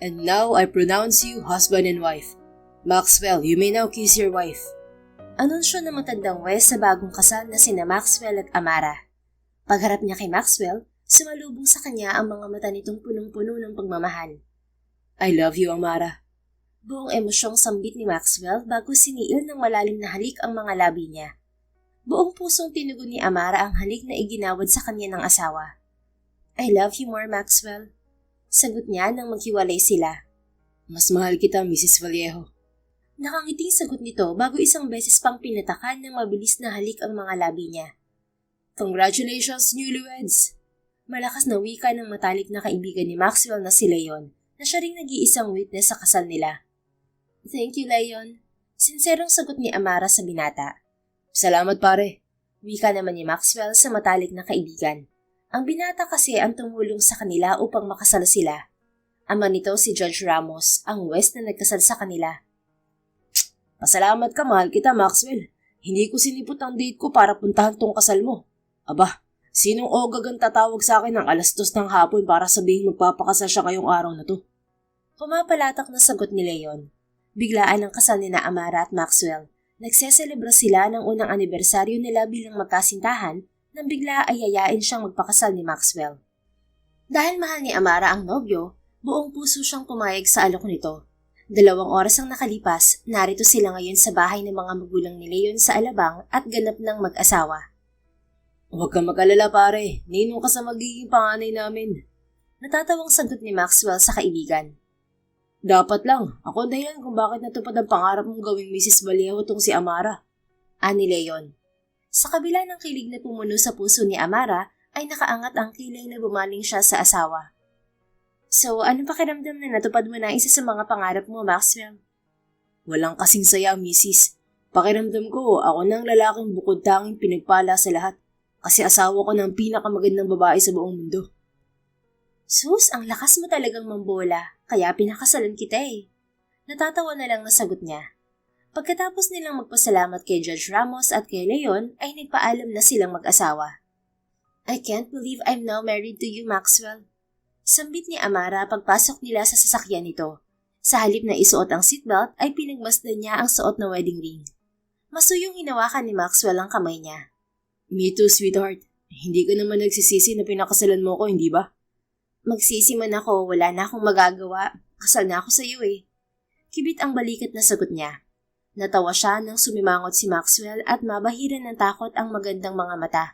And now I pronounce you husband and wife. Maxwell, you may now kiss your wife. Anunsyo ng matandang Wes sa bagong kasal na sina Maxwell at Amara. Pagharap niya kay Maxwell, sumalubong sa kanya ang mga mata nitong punong-puno ng pagmamahal. I love you, Amara. Buong emosyong sambit ni Maxwell bago siniil ng malalim na halik ang mga labi niya. Buong pusong tinugon ni Amara ang halik na iginawad sa kanya ng asawa. I love you more, Maxwell. Sagot niya nang maghiwalay sila. Mas mahal kita, Mrs. Vallejo. Nakangiting sagot nito bago isang beses pang pinatakan ng mabilis na halik ang mga labi niya. Congratulations, newlyweds! Malakas na wika ng matalik na kaibigan ni Maxwell na si Leon, na siya ring nag-iisang witness sa kasal nila. Thank you, Leon. Sinserong sagot ni Amara sa binata. Salamat, pare. Wika naman ni Maxwell sa matalik na kaibigan. Ang binata kasi ang tumulong sa kanila upang makasal sila. Ama nito si Judge Ramos, ang West na nagkasal sa kanila. Pasalamat ka, mahal kita, Maxwell. Hindi ko sinipot ang date ko para puntahan tong kasal mo. Aba, sinong ogag ang tatawag sa akin ng 2:00 ng hapon para sabihin magpapakasal siya ngayong araw na to? Pumapalatak na sagot ni Leon. Biglaan ang kasal ni na Amara at Maxwell. Nagseselebra sila ng unang anibersaryo nila bilang magkasintahan nang bigla ay yayain siyang magpakasal ni Maxwell. Dahil mahal ni Amara ang nobyo, buong puso siyang pumayag sa alok nito. 2 oras ang nakalipas, narito sila ngayon sa bahay ng mga magulang ni Leon sa Alabang at ganap ng mag-asawa. Huwag kang mag-alala, pare. Ninong ka sa magiging panganay namin. Natatawang sagot ni Maxwell sa kaibigan. Dapat lang. Ako dahilan kung bakit natupad ang pangarap mong gawing Mrs. Vallejo tong si Amara. Ani Leon. Sa kabila ng kilig na pumuno sa puso ni Amara, ay nakaangat ang kilay na bumaling siya sa asawa. So, anong pakiramdam na natupad mo na isa sa mga pangarap mo, Maxwell? Walang kasing saya, Mrs. Pakiramdam ko, ako nang lalaking bukod tanging pinagpala sa lahat. Kasi asawa ko ng pinakamagandang babae sa buong mundo. Sus, ang lakas mo talagang mambola, kaya pinakasalan kita eh. Natatawa na lang na sagot niya. Pagkatapos nilang magpasalamat kay Judge Ramos at kay Leon, ay nagpaalam na silang mag-asawa. I can't believe I'm now married to you, Maxwell. Sambit ni Amara pagpasok nila sa sasakyan nito. Sa halip na isuot ang seatbelt, ay pinagmasdan niya ang suot na wedding ring. Masuyong hinawakan ni Maxwell ang kamay niya. Me too, sweetheart. Hindi ka naman nagsisisi na pinakasalan mo ko, hindi ba? Magsisi man ako, wala na akong magagawa. Kasal na ako sa iyo eh. Kibit ang balikat na sagot niya. Natawa siya nang sumimangot si Maxwell at mabahiran ng takot ang magandang mga mata.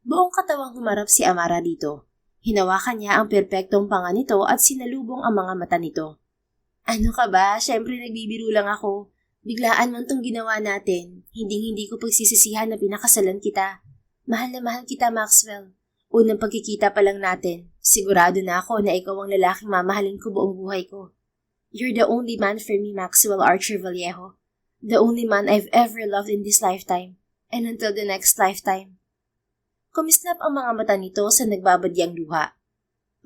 Buong katawang humarap si Amara dito. Hinawakan niya ang perpektong panga nito at sinalubong ang mga mata nito. Ano ka ba? Siyempre nagbibiro lang ako. Biglaan man tong ginawa natin. Hindi ko pagsisisihan na pinakasalan kita. Mahal na mahal kita, Maxwell. Unang pagkikita pa lang natin, sigurado na ako na ikaw ang lalaking mamahalin ko buong buhay ko. You're the only man for me, Maxwell Archer Vallejo. The only man I've ever loved in this lifetime, and until the next lifetime. Kumislap ang mga mata nito sa nagbabadyang luha.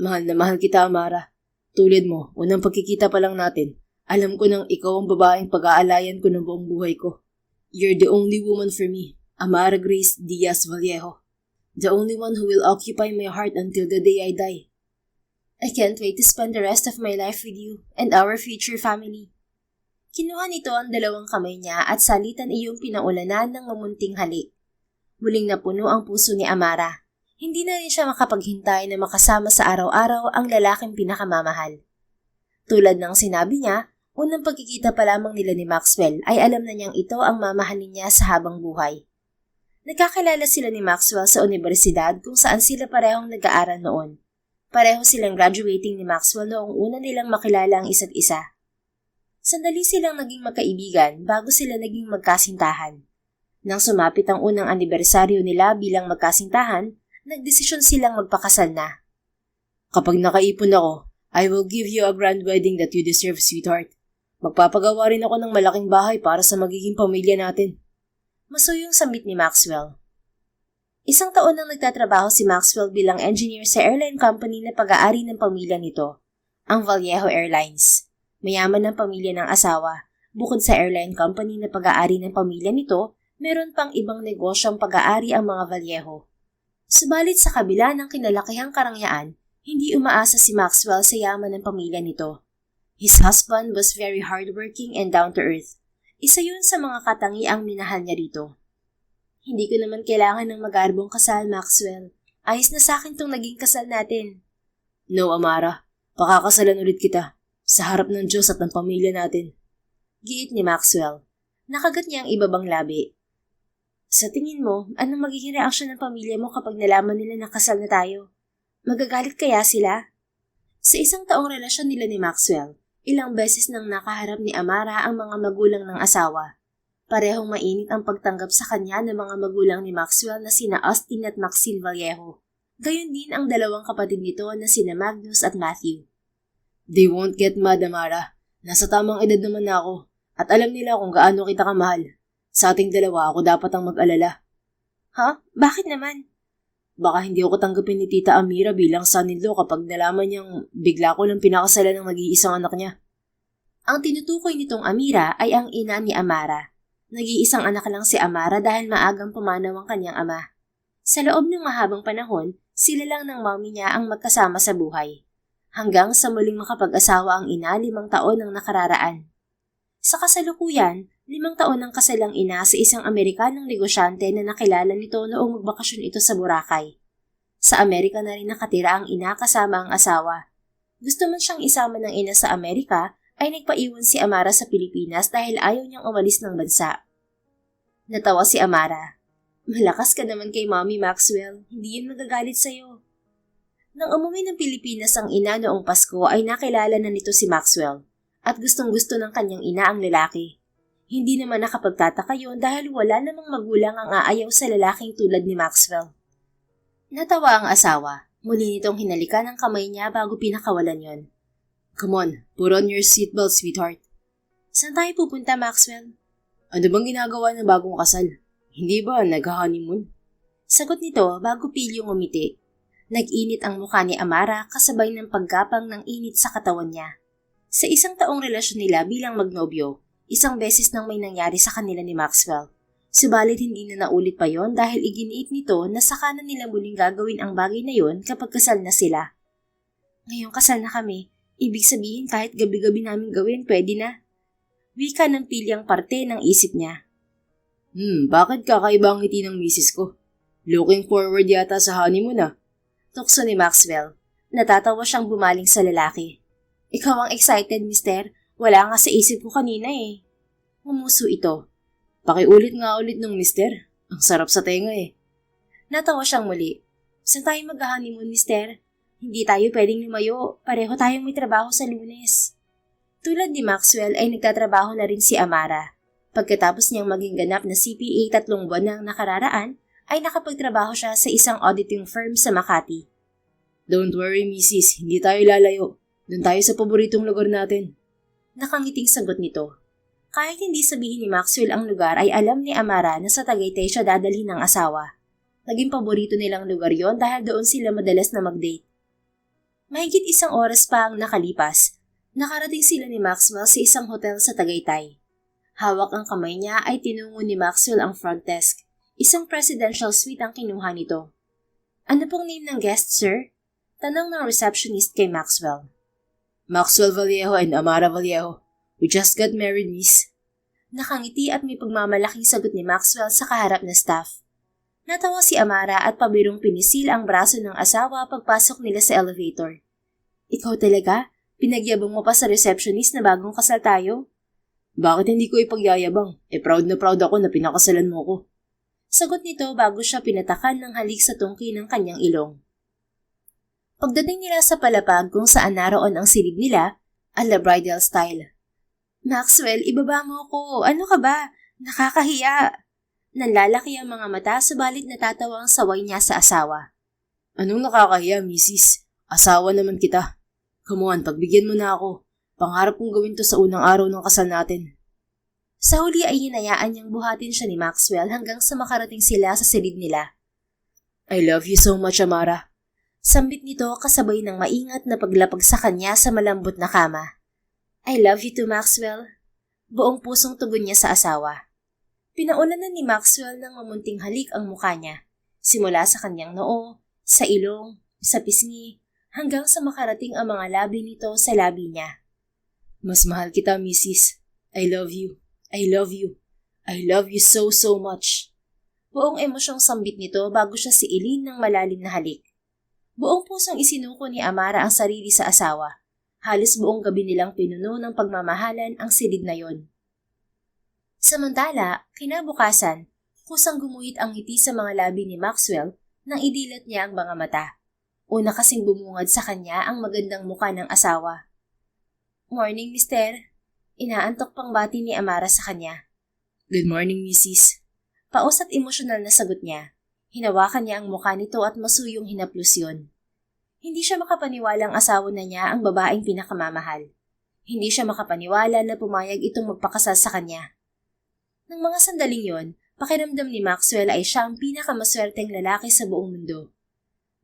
Mahal na mahal kita, Amara. Tulad mo, unang pagkikita pa lang natin, alam ko nang ikaw ang babaeng pag-aalayan ko ng buong buhay ko. You're the only woman for me, Amara Grace Diaz Vallejo. The only one who will occupy my heart until the day I die. I can't wait to spend the rest of my life with you and our future family. Kinuha nito ang 2 kamay niya at salitan iyong pinaulanan ng mamunting halik. Muling napuno ang puso ni Amara. Hindi na rin siya makapaghintay na makasama sa araw-araw ang lalaking pinakamamahal. Tulad ng sinabi niya, unang pagkikita pa lamang nila ni Maxwell ay alam na niyang ito ang mamahalin niya sa habang buhay. Nagkakilala sila ni Maxwell sa universidad kung saan sila parehong nag-aaral noon. Pareho silang graduating ni Maxwell noong una nilang makilala ang isa't isa. Sandali silang naging magkaibigan bago sila naging magkasintahan. Nang sumapit ang unang anibersaryo nila bilang magkasintahan, nagdesisyon silang magpakasal na. Kapag nakaipon ako, I will give you a grand wedding that you deserve, sweetheart. Magpapagawa rin ako ng malaking bahay para sa magiging pamilya natin. Masuyong sambit ni Maxwell. 1 taon nang nagtatrabaho si Maxwell bilang engineer sa airline company na pag-aari ng pamilya nito, ang Vallejo Airlines. Mayaman ang pamilya ng asawa. Bukod sa airline company na pag-aari ng pamilya nito, meron pang ibang negosyong pag-aari ang mga Vallejo. Subalit sa kabila ng kinalakihang karangyaan, Hindi umaasa si Maxwell sa yaman ng pamilya nito. His husband was very hardworking and down-to-earth. Isa yun sa mga katangiang minahal niya rito. Hindi ko naman kailangan ng magarbong kasal, Maxwell. Ayos na sa akin tong naging kasal natin. No, Amara. Pakakasalan ulit kita. Sa harap ng Diyos at ng pamilya natin. Giit ni Maxwell. Nakagat niya ang ibabang labi. Sa tingin mo, anong magiging reaksyon ng pamilya mo kapag nalaman nila na kasal na tayo? Magagalit kaya sila? Sa isang taong relasyon nila ni Maxwell, ilang beses nang nakaharap ni Amara ang mga magulang ng asawa. Parehong mainit ang pagtanggap sa kanya ng mga magulang ni Maxwell na sina Austin at Maxine Vallejo. Gayon din ang dalawang kapatid nito na sina Magnus at Matthew. They won't get mad, Amara. Nasa tamang edad naman na ako at alam nila kung gaano kita kamahal. Sa ating dalawa ako dapat ang mag-alala. Ha? Bakit naman? Baka hindi ako tanggapin ni Tita Amira bilang son-in-law kapag nalaman niyang bigla ko lang pinakasalan ng nag-iisang anak niya. Ang tinutukoy nitong Amira ay ang ina ni Amara. Nag-iisang anak lang si Amara dahil maagang pumanaw ang kanyang ama. Sa loob ng mahabang panahon, sila lang ng mommy niya ang magkasama sa buhay. Hanggang sa muling makapag-asawa ang ina 5 taon ang nakararaan. Sa kasalukuyan, 5 taon ang kasalang ina sa isang Amerikanong negosyante na nakilala nito noong magbakasyon ito sa Boracay. Sa Amerika na rin nakatira ang ina kasama ang asawa. Gusto man siyang isama ng ina sa Amerika, ay nagpaiwan si Amara sa Pilipinas dahil ayaw niyang umalis ng bansa. Natawa si Amara. Malakas ka naman kay Mommy Maxwell, hindi yun magagalit sa'yo. Nang umuwi ng Pilipinas ang ina noong Pasko ay nakilala na nito si Maxwell at gustong-gusto ng kanyang ina ang lalaki. Hindi naman nakapagtataka yun dahil wala namang magulang ang aayaw sa lalaking tulad ni Maxwell. Natawa ang asawa, muli nitong hinalikan ang kamay niya bago pinakawalan yon. Come on, put on your seatbelt, sweetheart. Saan tayo pupunta, Maxwell? Ano bang ginagawa ng bagong kasal? Hindi ba nag-honeymoon? Sagot nito bago pilyong umiti. Nag-init ang mukha ni Amara kasabay ng paggapang ng init sa katawan niya. Sa isang taong relasyon nila bilang magnobyo, isang beses nang may nangyari sa kanila ni Maxwell. Subalit hindi na naulit pa yon dahil iginiit nito na saka na nila muling gagawin ang bagay na yon kapag kasal na sila. Ngayong kasal na kami, ibig sabihin kahit gabi-gabi namin gawin pwede na. Wika ng pilyang parte ng isip niya. Bakit kakaiba ang ngiti ng misis ko? Looking forward yata sa honeymoon ah. Tukso ni Maxwell. Natatawa siyang bumaling sa lalaki. Ikaw ang excited, mister. Wala nga sa isip ko kanina eh. Ngumuso ito. Pakiulit nga ulit ng mister. Ang sarap sa tenga eh. Natawa siyang muli. Saan tayo mag-honeymoon, mister? Hindi tayo pwedeng lumayo. Pareho tayong may trabaho sa Lunes. Tulad ni Maxwell ay nagtatrabaho na rin si Amara. Pagkatapos niyang maging ganap na CPA 3 buwan ng nakararaan, ay nakapagtrabaho siya sa isang auditing firm sa Makati. Don't worry, Mrs. Hindi tayo lalayo. Doon tayo sa paboritong lugar natin. Nakangiting sagot nito. Kahit hindi sabihin ni Maxwell ang lugar ay alam ni Amara na sa Tagaytay siya dadalhin ng asawa. Naging paborito nilang lugar yon dahil doon sila madalas na mag-date. Mahigit 1 oras pa ang nakalipas. Nakarating sila ni Maxwell sa isang hotel sa Tagaytay. Hawak ang kamay niya ay tinungo ni Maxwell ang front desk. Isang presidential suite ang kinuha nito. Ano pong name ng guest, sir? Tanong ng receptionist kay Maxwell. Maxwell Vallejo and Amara Vallejo. We just got married, miss. Nakangiti at may pagmamalaking sagot ni Maxwell sa kaharap na staff. Natawa si Amara at pabirong pinisil ang braso ng asawa pagpasok nila sa elevator. Ikaw talaga? Pinagyabang mo pa sa receptionist na bagong kasal tayo? Bakit hindi ko ipagyayabang? Proud na proud ako na pinakasalan mo ko. Sagot nito bago siya pinatakan ng halik sa tungki ng kanyang ilong. Pagdating nila sa palapag kung saan naroon ang silid nila, ala bridal style. Maxwell, ibaba mo ko. Ano ka ba? Nakakahiya. Nanlalaki ang mga mata subalit natatawa ang saway niya sa asawa. Anong nakakahiya, misis? Asawa naman kita. Come on, pagbigyan mo na ako. Pangarap kong gawin to sa unang araw ng kasal natin. Sa huli ay hinayaan niyang buhatin siya ni Maxwell hanggang sa makarating sila sa silid nila. I love you so much, Amara. Sambit nito kasabay ng maingat na paglapag sa kanya sa malambot na kama. I love you too, Maxwell. Buong pusong tugon niya sa asawa. Pinaulan na ni Maxwell ng mamunting halik ang mukha niya. Simula sa kanyang noo, sa ilong, sa pisngi, hanggang sa makarating ang mga labi nito sa labi niya. Mas mahal kita, Mrs. I love you. I love you. I love you so much. Buong emosyong sambit nito bago siya siilin ng malalim na halik. Buong pusong isinuko ni Amara ang sarili sa asawa. Halos buong gabi nilang pinuno ng pagmamahalan ang silid na yon. Samantala, kinabukasan, kusang gumuhit ang ngiti sa mga labi ni Maxwell nang idilat niya ang mga mata. Una kasing bumungad sa kanya ang magandang muka ng asawa. "Morning, mister." Inaantok pang bati ni Amara sa kanya. Good morning, Mrs. Paos at emosyonal na sagot niya. Hinawakan niya ang mukha nito at masuyong hinaplos yun. Hindi siya makapaniwala ang asawa na niya ang babaeng pinakamamahal. Hindi siya makapaniwala na pumayag itong magpakasal sa kanya. Nang mga sandaling yon, pakiramdam ni Maxwell ay siya ang pinakamaswerteng lalaki sa buong mundo.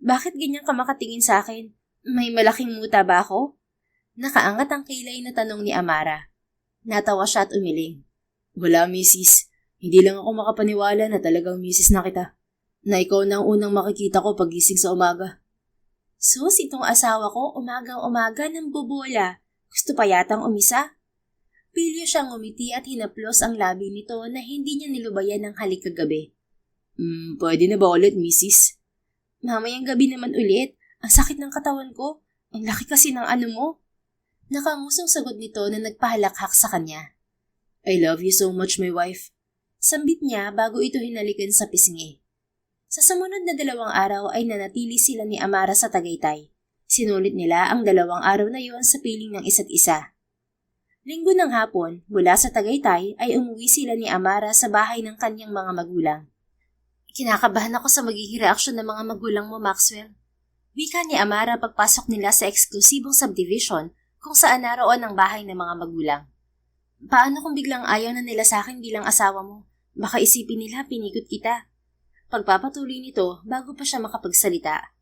Bakit ganyan ka makatingin sa akin? May malaking muta ba ako? Nakaangat ang kilay na tanong ni Amara. Natawa siya at umiling. Wala, Mrs. Hindi lang ako makapaniwala na talagang Mrs. na kita. Na ikaw na ang unang makikita ko pagising sa umaga. Sus, itong asawa ko umagang-umaga ng bubola. Gusto pa yatang umisa? Pilyo siyang umiti at hinaplos ang labi nito na hindi niya nilubayan ng halik kagabi. Pwede na ba ulit, Mrs.? Mamayang gabi naman ulit. Ang sakit ng katawan ko. Ang laki kasi ng ano mo. Nakangusong sagot nito na nagpahalakhak sa kanya. I love you so much, my wife. Sambit niya bago ito hinalikan sa pisngi. Sa sumunod na 2 araw ay nanatili sila ni Amara sa Tagaytay. Sinulit nila ang 2 araw na yon sa piling ng isa't isa. Linggo ng hapon, mula sa Tagaytay ay umuwi sila ni Amara sa bahay ng kanyang mga magulang. Kinakabahan ako sa magiging reaksyon ng mga magulang mo, Maxwell. Wika ni Amara pagpasok nila sa eksklusibong subdivision kung saan naroon ang bahay ng mga magulang. Paano kung biglang ayaw na nila sa akin bilang asawa mo? Baka isipin nila pinigot kita. Pagpapatuloy nito bago pa siya makapagsalita.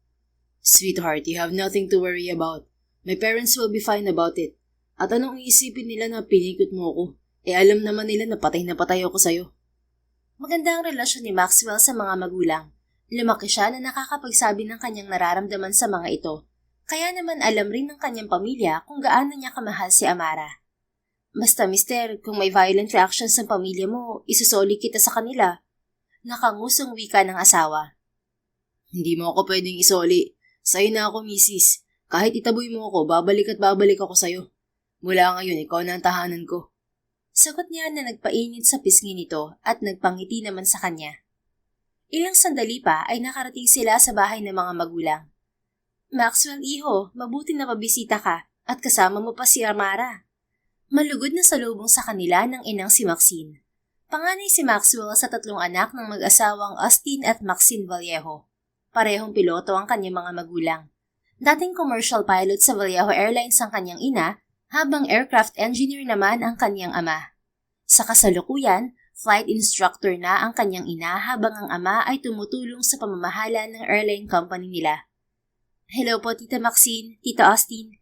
Sweetheart, you have nothing to worry about. My parents will be fine about it. At anong iisipin nila na pinikot mo ako? Alam naman nila na patay ako sa'yo. Maganda ang relasyon ni Maxwell sa mga magulang. Lumaki siya na nakakapagsabi ng kanyang nararamdaman sa mga ito. Kaya naman alam rin ng kanyang pamilya kung gaano niya kamahal si Amara. Basta mister, kung may violent reactions ng pamilya mo, isusoli kita sa kanila. Nakangusong wika ng asawa. Hindi mo ako pwedeng isoli. Sa'yo na ako, Mrs. Kahit itaboy mo ako, babalik ako sa'yo. Mula ngayon, ikaw na ang tahanan ko. Sagot niya na nagpainit sa pisngi nito at nagpangiti naman sa kanya. Ilang sandali pa ay nakarating sila sa bahay ng mga magulang. Maxwell, iho, mabuti na pabisita ka at kasama mo pa si Amara. Malugod na salubong sa kanila ng inang si Maxine. Panganay si Maxwell sa 3 anak ng mag-asawang Austin at Maxine Vallejo. Parehong piloto ang kanyang mga magulang. Dating commercial pilot sa Vallejo Airlines ang kanyang ina, habang aircraft engineer naman ang kanyang ama. Sa kasalukuyan, flight instructor na ang kanyang ina habang ang ama ay tumutulong sa pamamahala ng airline company nila. Hello po, Tita Maxine, Tita Austin.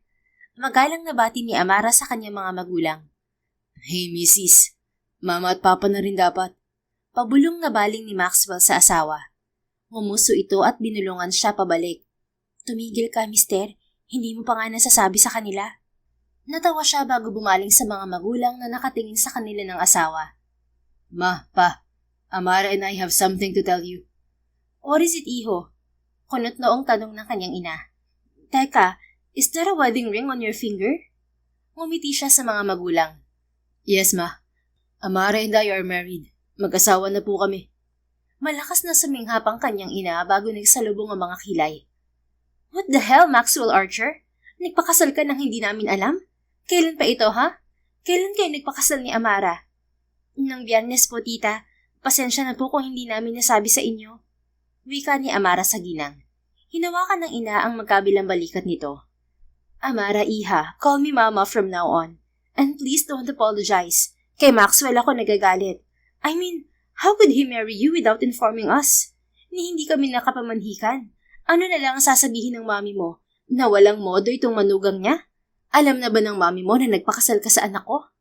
Magalang na bati ni Amara sa kanyang mga magulang. Hey, Mrs. Mama at Papa na rin dapat. Pabulong na baling ni Maxwell sa asawa. Ngumuso ito at binulungan siya pabalik. Tumigil ka, mister. Hindi mo pa nga nasasabi sa kanila. Natawa siya bago bumaling sa mga magulang na nakatingin sa kanila ng asawa. Ma, Pa, Amara and I have something to tell you. What is it, iho? Kunot noong tanong ng kanyang ina. Teka, is there a wedding ring on your finger? Ngumiti siya sa mga magulang. Yes, Ma. Amara and I are married. Mag-asawa na po kami. Malakas na suminghap ang kanyang ina bago nagsalubong ang mga kilay. What the hell, Maxwell Archer? Nagpakasal ka nang hindi namin alam? Kailan pa ito, ha? Kailan kayo nagpakasal ni Amara? Nang Biyernes po, tita. Pasensya na po kung hindi namin nasabi sa inyo. Wika ni Amara sa ginang. Hinawakan ng ina ang magkabilang balikat nito. Amara, iha, call me mama from now on. And please don't apologize. Kay Maxwell ako nagagalit. I mean, how could he marry you without informing us? Ni hindi kami nakapamanhikan. Ano na lang ang sasabihin ng mami mo? Na walang modo itong manugang niya? Alam na ba ng mami mo na nagpakasal ka sa anak ko?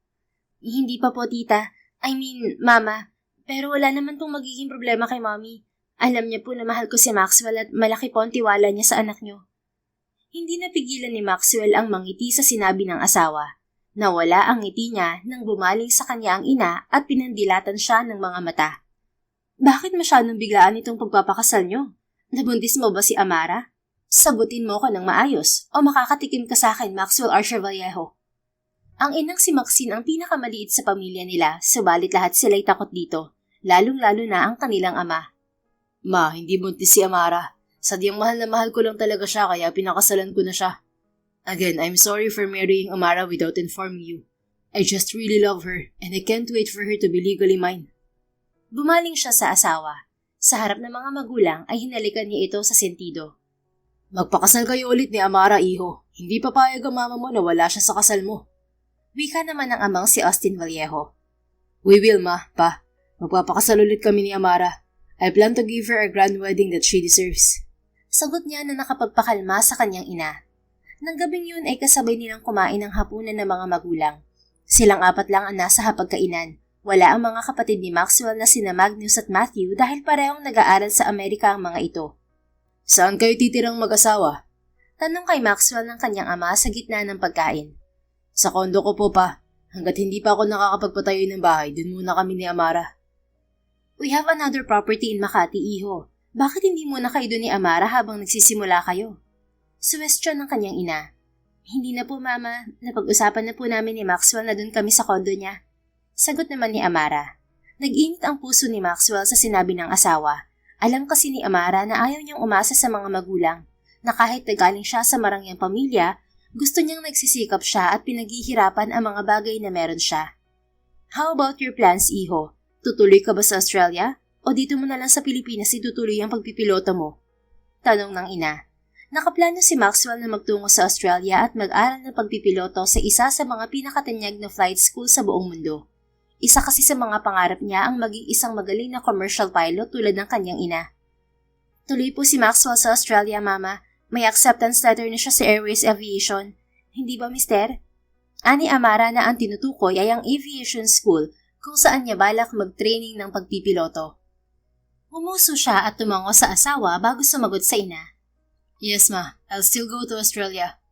Hindi pa po, tita. I mean, mama. Pero wala naman pong magiging problema kay mami. Alam niya po na mahal ko si Maxwell at malaki po ang tiwala niya sa anak niyo. Hindi napigilan ni Maxwell ang mangiti sa sinabi ng asawa. Nawala ang ngiti niya nang bumaling sa kanya ang ina at pinandilatan siya ng mga mata. Bakit masyadong biglaan itong pagpapakasal niyo? Nabuntis mo ba si Amara? Sagutin mo ko ng maayos o makakatikim ka sa akin, Maxwell Archer Vallejo. Ang inang si Maxine ang pinakamaliit sa pamilya nila, subalit lahat sila'y takot dito, lalong-lalo na ang kanilang ama. Ma, hindi buntis si Amara. Sadyang mahal na mahal ko lang talaga siya kaya pinakasalan ko na siya. Again, I'm sorry for marrying Amara without informing you. I just really love her and I can't wait for her to be legally mine. Bumaling siya sa asawa. Sa harap ng mga magulang ay hinalikan niya ito sa sentido. Magpakasal kayo ulit ni Amara, iho. Hindi papayag ang mama mo na wala siya sa kasal mo. Wika naman ng amang si Austin Vallejo. We will, ma, pa. Magpapakasal ulit kami ni Amara. I plan to give her a grand wedding that she deserves. Sagot niya na nakapagpakalma sa kanyang ina. Nang gabing yun ay kasabay nilang kumain ng hapunan ng mga magulang. Silang apat lang ang nasa hapagkainan. Wala ang mga kapatid ni Maxwell na sina Magnus at Matthew dahil parehong nag-aaral sa Amerika ang mga ito. Saan kayo titirang mag-asawa? Tanong kay Maxwell ng kanyang ama sa gitna ng pagkain. Sa kondo ko po pa. Hanggat hindi pa ako nakakapagpatayo ng bahay, dun muna kami ni Amara. We have another property in Makati, iho. Bakit hindi muna kayo doon ni Amara habang nagsisimula kayo? Suwestyon ng kanyang ina. Hindi na po, mama. Napag-usapan na po namin ni Maxwell na doon kami sa kondo niya. Sagot naman ni Amara. Nag-init ang puso ni Maxwell sa sinabi ng asawa. Alam kasi ni Amara na ayaw niyang umasa sa mga magulang, na kahit nagaling siya sa marangyang pamilya, gusto niyang nagsisikap siya at pinaghihirapan ang mga bagay na meron siya. How about your plans, iho? Tutuloy ka ba sa Australia? O dito mo na lang sa Pilipinas itutuloy ang pagpipiloto mo? Tanong ng ina. Nakaplano si Maxwell na magtungo sa Australia at mag-aral ng pagpipiloto sa isa sa mga pinakatanyag na flight school sa buong mundo. Isa kasi sa mga pangarap niya ang maging isang magaling na commercial pilot tulad ng kanyang ina. Tuloy po si Maxwell sa Australia, mama. May acceptance letter na siya sa Airways Aviation. Hindi ba, mister? Ani Amara na ang tinutukoy ay ang aviation school kung saan niya balak mag-training ng pagpipiloto. Umuso siya at tumango sa asawa bago sumagot sa ina. Yes, ma. I'll still go to Australia.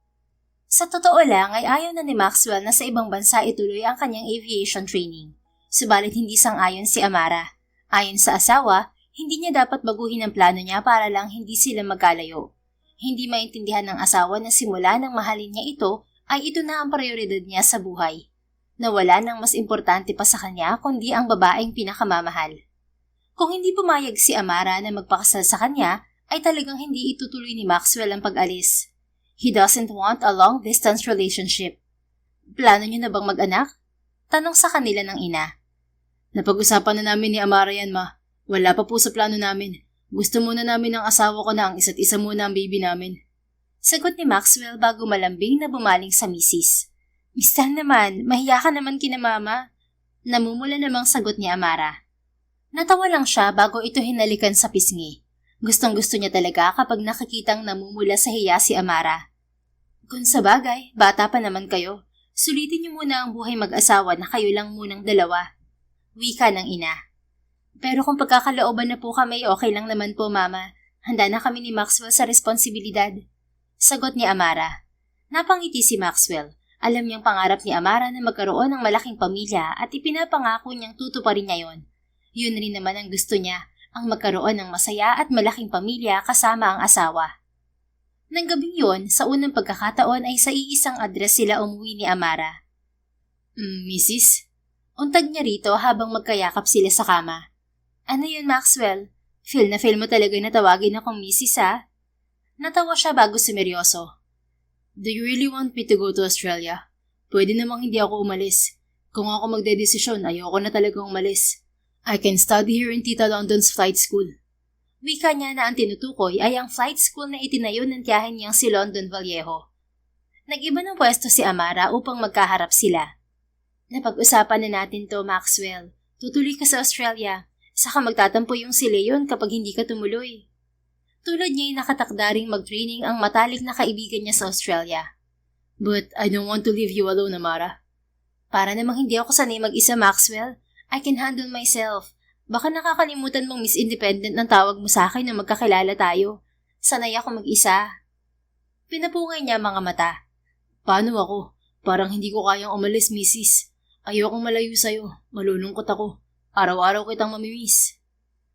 Sa totoo lang ay ayaw na ni Maxwell na sa ibang bansa ituloy ang kanyang aviation training. Subalit hindi sang-ayon si Amara. Ayon sa asawa, hindi niya dapat baguhin ang plano niya para lang hindi sila magkalayo. Hindi maintindihan ng asawa na simula nang mahalin niya ito ay ito na ang prioridad niya sa buhay. Nawala ng mas importante pa sa kanya kundi ang babaeng pinakamamahal. Kung hindi pumayag si Amara na magpakasal sa kanya, ay talagang hindi itutuloy ni Maxwell ang pag-alis. He doesn't want a long-distance relationship. Plano niyo na bang mag-anak? Tanong sa kanila ng ina. Napag-usapan na namin ni Amara yan, ma. Wala pa po sa plano namin. Gusto muna namin ng asawa ko na ang isa't isa muna ang baby namin. Sagot ni Maxwell bago malambing na bumaling sa misis. Mister naman, mahiya ka naman kina mama. Namumula namang sagot ni Amara. Natawa lang siya bago ito hinalikan sa pisngi. Gustong-gusto niya talaga kapag nakikitang namumula sa hiya si Amara. Kung sa bagay, bata pa naman kayo. Sulitin niyo muna ang buhay mag-asawa na kayo lang munang dalawa. Wika ng ina. Pero kung pagkakalooban na po kami, okay lang naman po, mama. Handa na kami ni Maxwell sa responsibilidad. Sagot ni Amara. Napangiti si Maxwell. Alam niyang pangarap ni Amara na magkaroon ng malaking pamilya at ipinapangako niyang tutuparin niya yon. Yun rin naman ang gusto niya, ang magkaroon ng masaya at malaking pamilya kasama ang asawa. Nang gabing yon, sa unang pagkakataon ay sa iisang address sila umuwi ni Amara. Mrs.? Untag niya rito habang magkayakap sila sa kama. Ano yun, Maxwell? Feel na feel mo talaga na tawagin akong Mrs. ha? Natawa siya bago sumeryoso. Do you really want me to go to Australia? Pwede namang hindi ako umalis. Kung ako magdedesisyon, ayoko na talagang umalis. I can study here in Tita London's flight school. Wika niya na ang tinutukoy ay ang flight school na itinayo ng tiyahin niyang si London Vallejo. Nag-iba ng pwesto si Amara upang magkaharap sila. Napag-usapan na natin to, Maxwell. Tutuloy ka sa Australia. Saka magtatampo yung si Leon kapag hindi ka tumuloy. Tulad niya ay nakatakdaring mag-training ang matalik na kaibigan niya sa Australia. But I don't want to leave you alone, Amara. Para namang hindi ako sanay mag-isa, Maxwell. I can handle myself. Baka nakakalimutan mong Miss Independent ng tawag mo sa akin na magkakilala tayo. Sanay ako mag-isa. Pinapungay niya mga mata. Paano ako? Parang hindi ko kayang umalis, misis. Ayokong malayo sa'yo. Malulungkot ako. Araw-araw kitang mamimiss.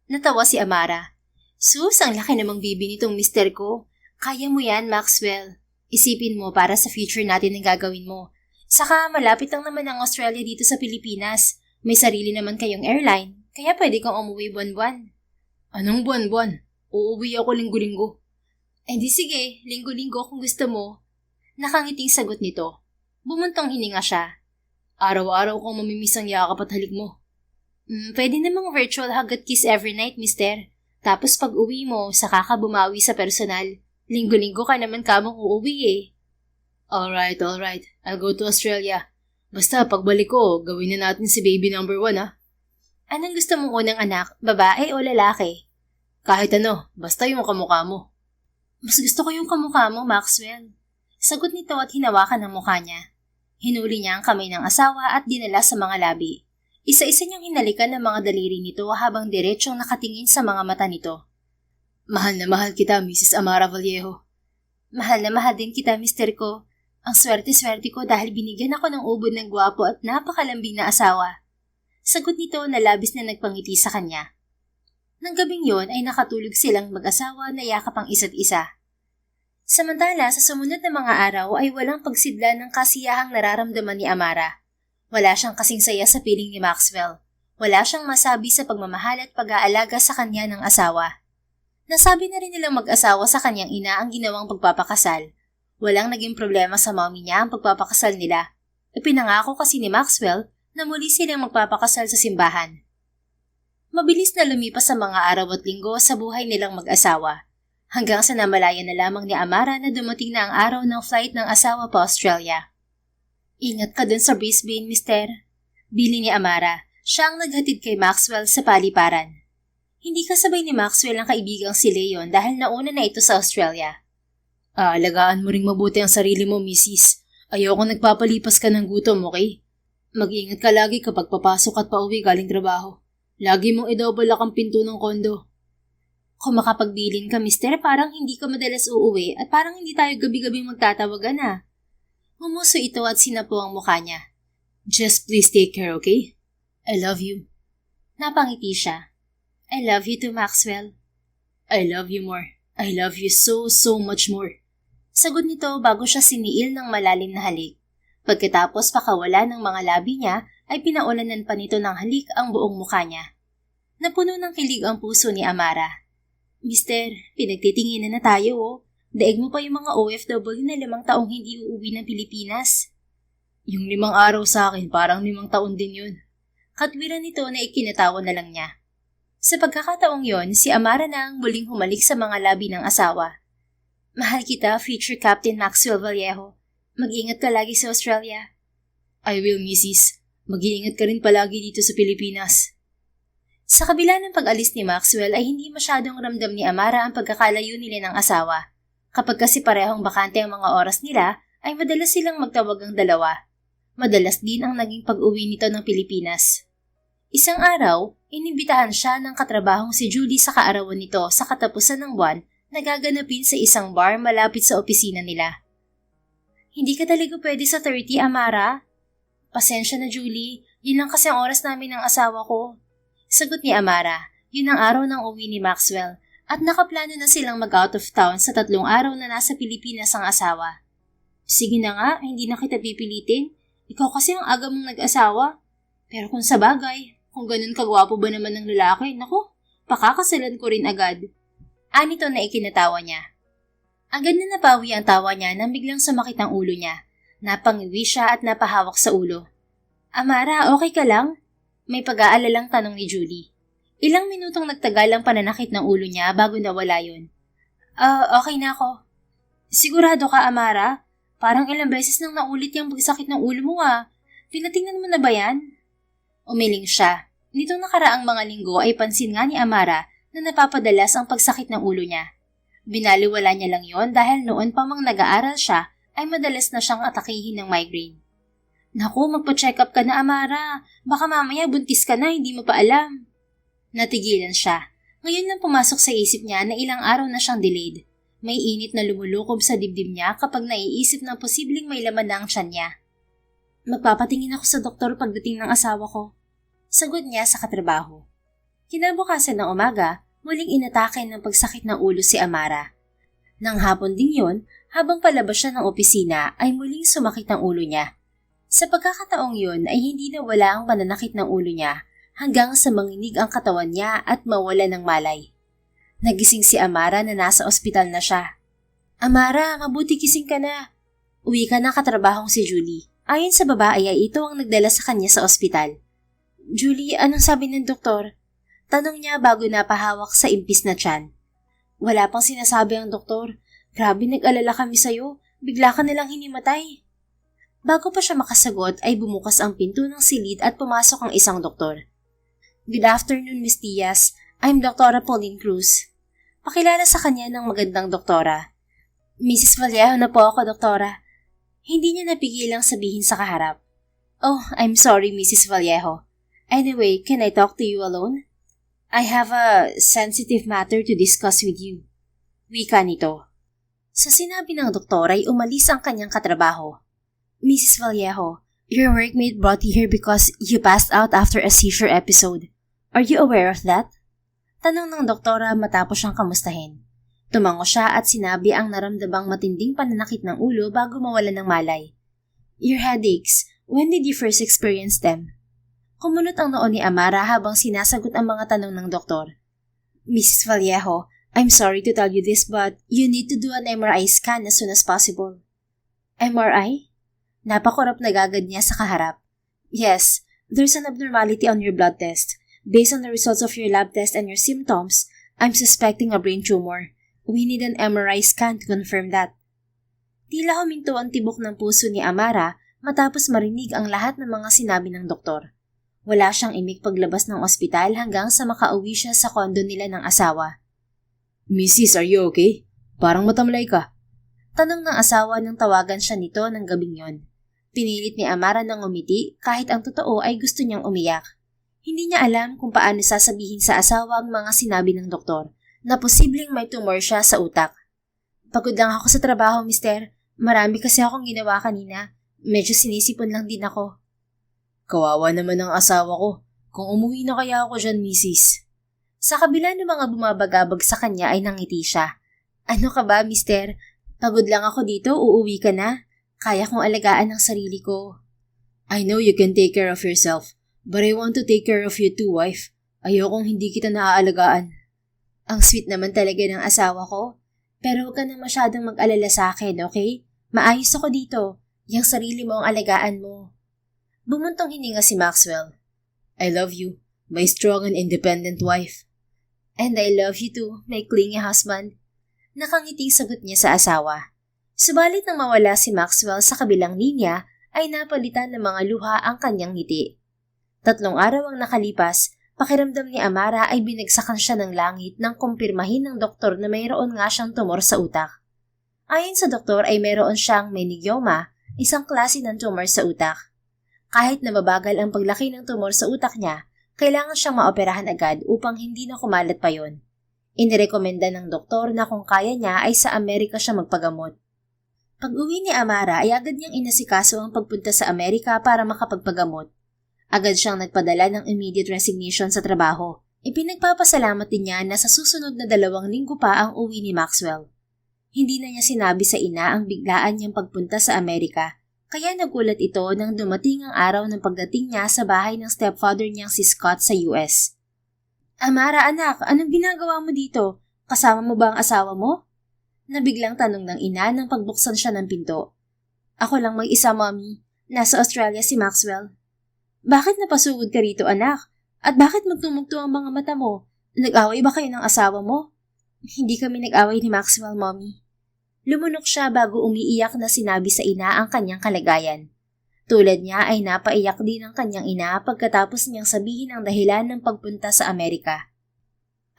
Natawa si Amara. Sus, ang laki namang bibi nitong mister ko. Kaya mo yan, Maxwell. Isipin mo para sa future natin ang gagawin mo. Saka malapit lang naman ang Australia dito sa Pilipinas. May sarili naman kayong airline, kaya pwede kang umuwi buwan-buwan. Anong buwan-buwan? Uuwi ako linggo-linggo. Eh di sige, linggo-linggo kung gusto mo. Nakangiting sagot nito. Bumuntong hininga siya. Araw-araw kong mamimiss ang yakap at halik mo. Pwede namang virtual hug at kiss every night, mister. Tapos pag uwi mo, saka ka bumawi sa personal. Linggo-linggo ka naman kamong uuwi eh. Alright. I'll go to Australia. Basta pagbalik ko, gawin na natin si baby number 1 ha. Anong gusto mong unang anak, babae o lalaki? Kahit ano, basta yung kamukha mo. Mas gusto ko yung kamukha mo, Maxwell. Sagot nito at hinawakan ang mukha niya. Hinuli niya ang kamay ng asawa at dinala sa mga labi. Isa-isa niyang hinalikan ang mga daliri nito habang diretsyong nakatingin sa mga mata nito. Mahal na mahal kita, Mrs. Amara Vallejo. Mahal na mahal din kita, mister ko. Ang swerte-swerte ko dahil binigyan ako ng ubod ng gwapo at napakalambing na asawa. Sagot nito na labis na nagpangiti sa kanya. Nang gabing yon ay nakatulog silang mag-asawa na yakap ang isa't isa. Samantala, sa sumunod na mga araw ay walang pagsidla ng kasiyahang nararamdaman ni Amara. Wala siyang kasing saya sa piling ni Maxwell. Wala siyang masabi sa pagmamahal at pag-aalaga sa kanya ng asawa. Nasabi na rin nilang mag-asawa sa kanyang ina ang ginawang pagpapakasal. Walang naging problema sa mommy niya ang pagpapakasal nila. Ipinangako kasi ni Maxwell na muli silang magpapakasal sa simbahan. Mabilis na lumipas sa mga araw at linggo sa buhay nilang mag-asawa. Hanggang sa namalayan na lamang ni Amara na dumating na ang araw ng flight ng asawa pa Australia. Ingat ka dun sa Brisbane, mister. Bili ni Amara. Siya ang naghatid kay Maxwell sa paliparan. Hindi kasabay ni Maxwell ang kaibigang si Leon dahil nauna na ito sa Australia. Alagaan mo ring mabuti ang sarili mo, misis. Ayoko nagpapalipas ka ng gutom, okay? Mag-ingat ka lagi kapag papasok at pauwi galing trabaho. Lagi mong i-double lock ang pinto ng kondo. Kung makapagbilin ka, mister, parang hindi ka madalas uuwi at parang hindi tayo gabi-gabing magtatawagan na. Humuso ito at sinapo ang mukha niya. Just please take care, okay? I love you. Napangiti siya. I love you too, Maxwell. I love you more. I love you so much more. Sagot nito bago siya siniil ng malalim na halik. Pagkatapos pakawala ng mga labi niya, ay pinaulanan pa nito ng halik ang buong mukha niya. Napuno ng kilig ang puso ni Amara. Mister, pinagtitinginan na tayo oh. Daig mo pa yung mga OFW na 5 taong hindi uuwi ng Pilipinas. Yung 5 araw sa akin, parang 5 taon din yun. Katwiran nito na ikinatawa na lang niya. Sa pagkakataong yon, si Amara na ang muling humalik sa mga labi ng asawa. Mahal kita, future Captain Maxwell Vallejo. Mag-ingat ka lagi sa Australia. I will, Mrs. Mag-iingat ka rin palagi dito sa Pilipinas. Sa kabila ng pag-alis ni Maxwell ay hindi masyadong ramdam ni Amara ang pagkakalayo nila ng asawa. Kapag kasi parehong bakante ang mga oras nila, ay madalas silang magtawag ang dalawa. Madalas din ang naging pag-uwi nito ng Pilipinas. Isang araw, inimbitahan siya ng katrabahong si Julie sa kaarawan nito sa katapusan ng buwan na gaganapin sa isang bar malapit sa opisina nila. Hindi ka talaga pwede sa 30, Amara? Pasensya na, Julie. Yun lang kasi ang oras namin ng asawa ko. Sagot ni Amara, yun ang araw ng uwi ni Maxwell at nakaplano na silang mag-out of town sa 3 araw na nasa Pilipinas ang asawa. Sige na nga, hindi na kita pipilitin. Ikaw kasi ang aga mong nag-asawa. Pero kung sa bagay, kung ganun kagwapo ba naman ng lalaki, naku, pakakasalan ko rin agad. Anito na ikinatawa niya. Agad na napawi ang tawa niya nang biglang sumakit ang ulo niya. Napangiwi siya at napahawak sa ulo. Amara, okay ka lang? May pag-aalalang tanong ni Julie. Ilang minutong nagtagal ang pananakit ng ulo niya bago nawala yun. Okay na ako. Sigurado ka, Amara? Parang ilang beses nang naulit yung pagsakit ng ulo mo ah. Tinatingnan mo na ba yan? Umiling siya. Nitong nakaraang mga linggo ay pansin nga ni Amara na napapadalas ang pagsakit ng ulo niya. Binaliwala niya lang yon dahil noon pa mang nag-aaral siya ay madalas na siyang atakihin ng migraine. Naku, magpa-check up ka na, Amara. Baka mamaya buntis ka na, hindi mo pa alam. Natigilan siya. Ngayon lang pumasok sa isip niya na ilang araw na siyang delayed. May init na lumulukob sa dibdib niya kapag naiisip ng posibleng may laman na ang tiyan niya. Magpapatingin ako sa doktor pagdating ng asawa ko. Sagot niya sa katrabaho. Kinabukasan ng umaga, muling inatake ng pagsakit ng ulo si Amara. Nang hapon ding yon, habang palabas siya ng opisina ay muling sumakit ang ulo niya. Sa pagkakataong yon ay hindi nawala ang pananakit ng ulo niya hanggang sa manginig ang katawan niya at mawala ng malay. Nagising si Amara na nasa ospital na siya. Amara, mabuti gising ka na. Uwi ka na katrabahong si Julie. Ayon sa babae ay ito ang nagdala sa kanya sa ospital. Julie, anong sabi ng doktor? Tanong niya bago napahawak sa impis na tiyan. Wala pang sinasabi ang doktor. Grabe, nag-alala kami sa'yo. Bigla ka nalang hinimatay. Bago pa siya makasagot ay bumukas ang pinto ng silid at pumasok ang isang doktor. Good afternoon, Miss Diaz. I'm Dr. Pauline Cruz. Pakilala sa kanya ng magandang doktora. Mrs. Vallejo na po ako, doktora. Hindi niya napigilang sabihin sa kaharap. Oh, I'm sorry, Mrs. Vallejo. Anyway, can I talk to you alone? I have a sensitive matter to discuss with you. Wika nito. Sa sinabi ng doktor ay umalis ang kanyang katrabaho. Mrs. Vallejo, your workmate brought you here because you passed out after a seizure episode. Are you aware of that? Tanong ng doktora matapos siyang kamustahin. Tumango siya at sinabi ang naramdamang matinding pananakit ng ulo bago mawala ng malay. Your headaches, when did you first experience them? Kumunot ang noon ni Amara habang sinasagot ang mga tanong ng doktor. Mrs. Vallejo, I'm sorry to tell you this but you need to do an MRI scan as soon as possible. MRI? Napakurap na gagad niya sa kaharap. Yes, there's an abnormality on your blood test. Based on the results of your lab test and your symptoms, I'm suspecting a brain tumor. We need an MRI scan to confirm that. Tila huminto ang tibok ng puso ni Amara matapos marinig ang lahat ng mga sinabi ng doktor. Wala siyang imik paglabas ng ospital hanggang sa makauwi siya sa kondo nila ng asawa. Mrs., are you okay? Parang matamlay ka. Tanong ng asawa nang tawagan siya nito ng gabing yon. Pinilit ni Amara ng umiti kahit ang totoo ay gusto niyang umiyak. Hindi niya alam kung paano sasabihin sa asawa ang mga sinabi ng doktor na posibleng may tumor siya sa utak. Pagod lang ako sa trabaho, mister. Marami kasi akong ginawa kanina. Medyo sinisipon lang din ako. Kawawa naman ang asawa ko. Kung umuwi na kaya ako dyan, misis. Sa kabila ng mga bumabagabag sa kanya ay nangiti siya. Ano ka ba, mister? Pagod lang ako dito, uuwi ka na. Kaya kong alagaan ang sarili ko. I know you can take care of yourself. But I want to take care of you too, wife. Ayokong hindi kita naaalagaan. Ang sweet naman talaga ng asawa ko. Pero huwag ka na masyadong mag-alala sa akin, okay? Maayos ako dito. Yang sarili mo ang alagaan mo. Bumuntong hininga si Maxwell. I love you, my strong and independent wife. And I love you too, my clingy husband. Nakangiting sagot niya sa asawa. Subalit nang mawala si Maxwell sa kabilang linya, ay napalitan ng mga luha ang kanyang ngiti. 3 araw ang nakalipas, pakiramdam ni Amara ay binagsakan siya ng langit nang kumpirmahin ng doktor na mayroon nga siyang tumor sa utak. Ayon sa doktor ay mayroon siyang meningioma, isang klase ng tumor sa utak. Kahit na mabagal ang paglaki ng tumor sa utak niya, kailangan siyang maoperahan agad upang hindi na kumalat pa yon. Inirekomenda ng doktor na kung kaya niya ay sa Amerika siya magpagamot. Pag-uwi ni Amara ay agad niyang inasikaso ang pagpunta sa Amerika para makapagpagamot. Agad siyang nagpadala ng immediate resignation sa trabaho. Ipinagpapasalamat din niya na sa susunod na 2 linggo pa ang uwi ni Maxwell. Hindi na niya sinabi sa ina ang biglaan niyang pagpunta sa Amerika, kaya nagulat ito nang dumating ang araw ng pagdating niya sa bahay ng stepfather niyang si Scott sa US. Amara anak, anong ginagawa mo dito? Kasama mo ba ang asawa mo? Nabiglang tanong ng ina nang pagbuksan siya ng pinto. Ako lang mag-isa, mommy. Nasa Australia si Maxwell. Bakit napasugod ka rito, anak? At bakit magtumugto ang mga mata mo? Nag-away ba kayo ng asawa mo? Hindi kami nag-away ni Maxwell, mommy. Lumunok siya bago umiiyak na sinabi sa ina ang kanyang kalagayan. Tulad niya ay napaiyak din ang kanyang ina pagkatapos niyang sabihin ang dahilan ng pagpunta sa Amerika.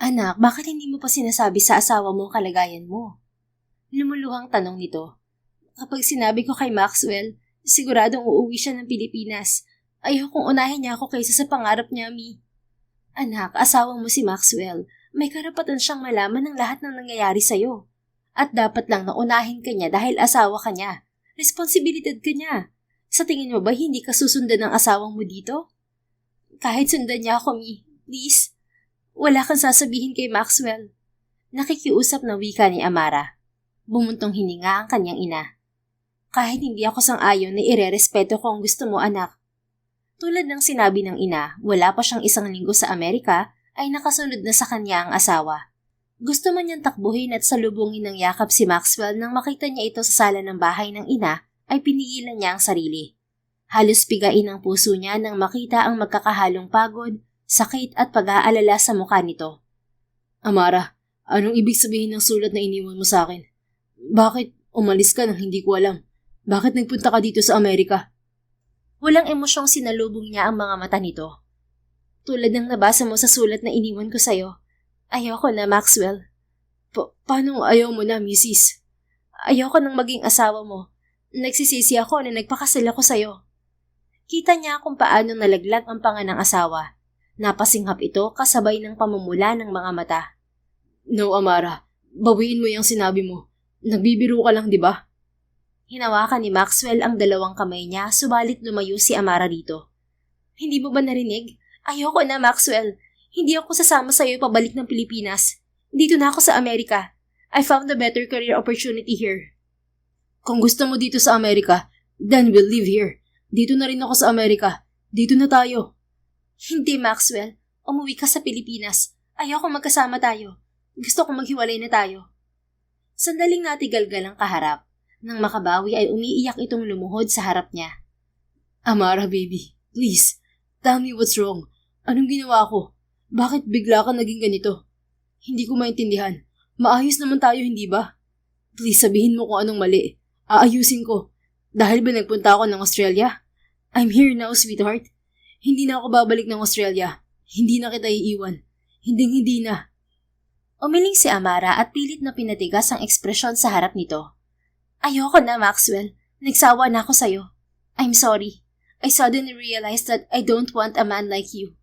Anak, bakit hindi mo pa sinasabi sa asawa mo ang kalagayan mo? Lumuluhang tanong nito. Kapag sinabi ko kay Maxwell, siguradong uuwi siya ng Pilipinas. Ayokong unahin niya ako kaysa sa pangarap niya, Mi. Anak, asawa mo si Maxwell. May karapatan siyang malaman ng lahat ng nangyayari sa'yo. At dapat lang na unahin ka niya dahil asawa ka niya. Responsibilidad ka niya. Sa tingin mo ba hindi ka susundan ng asawang mo dito? Kahit sundan niya ako, Mi. Please. Wala kang sasabihin kay Maxwell. Nakikiusap na wika ni Amara. Bumuntong hininga ang kanyang ina. Kahit hindi ako sang-ayon na irerespeto ko ang gusto mo, anak. Tulad ng sinabi ng ina, wala pa siyang 1 linggo sa Amerika ay nakasunod na sa kanya ang asawa. Gusto man niyang takbuhin at salubungin ng yakap si Maxwell nang makita niya ito sa sala ng bahay ng ina ay pinigilan niya ang sarili. Halos pigain ang puso niya nang makita ang magkakahalong pagod, sakit at pag-aalala sa mukha nito. Amara, anong ibig sabihin ng sulat na iniwan mo sa akin? Bakit umalis ka nang hindi ko alam? Bakit nagpunta ka dito sa Amerika? Walang emosyong sinalubong niya ang mga mata nito. Tulad ng nabasa mo sa sulat na iniwan ko sa'yo. Ayoko na, Maxwell. Paano ayaw mo na, Mrs.? Ayoko nang maging asawa mo. Nagsisisi ako na nagpakasal ako sa'yo. Kita niya kung paano nalaglag ang panga ng asawa. Napasinghap ito kasabay ng pamumula ng mga mata. No, Amara. Bawiin mo yung sinabi mo. Nagbibiro ka lang, di ba? Hinawakan ni Maxwell ang 2 kamay niya, subalit lumayo si Amara dito. Hindi mo ba narinig? Ayoko na, Maxwell. Hindi ako sasama sa'yo pabalik ng Pilipinas. Dito na ako sa Amerika. I found a better career opportunity here. Kung gusto mo dito sa Amerika, then we'll live here. Dito na rin ako sa Amerika. Dito na tayo. Hindi, Maxwell. Umuwi ka sa Pilipinas. Ayoko magkasama tayo. Gusto kong maghiwalay na tayo. Sandaling natigalgal ang kaharap. Nang makabawi ay umiiyak itong lumuhod sa harap niya. Amara, baby. Please, tell me what's wrong. Anong ginawa ko? Bakit bigla ka naging ganito? Hindi ko maintindihan. Maayos naman tayo, hindi ba? Please, sabihin mo kung anong mali. Aayusin ko. Dahil ba nagpunta ako ng Australia? I'm here now, sweetheart. Hindi na ako babalik ng Australia. Hindi na kita iiwan. Hindi na. Umiling si Amara at pilit na pinatigas ang ekspresyon sa harap nito. Ayoko na, Maxwell. Nagsawa na ako sa'yo. I'm sorry. I suddenly realized that I don't want a man like you.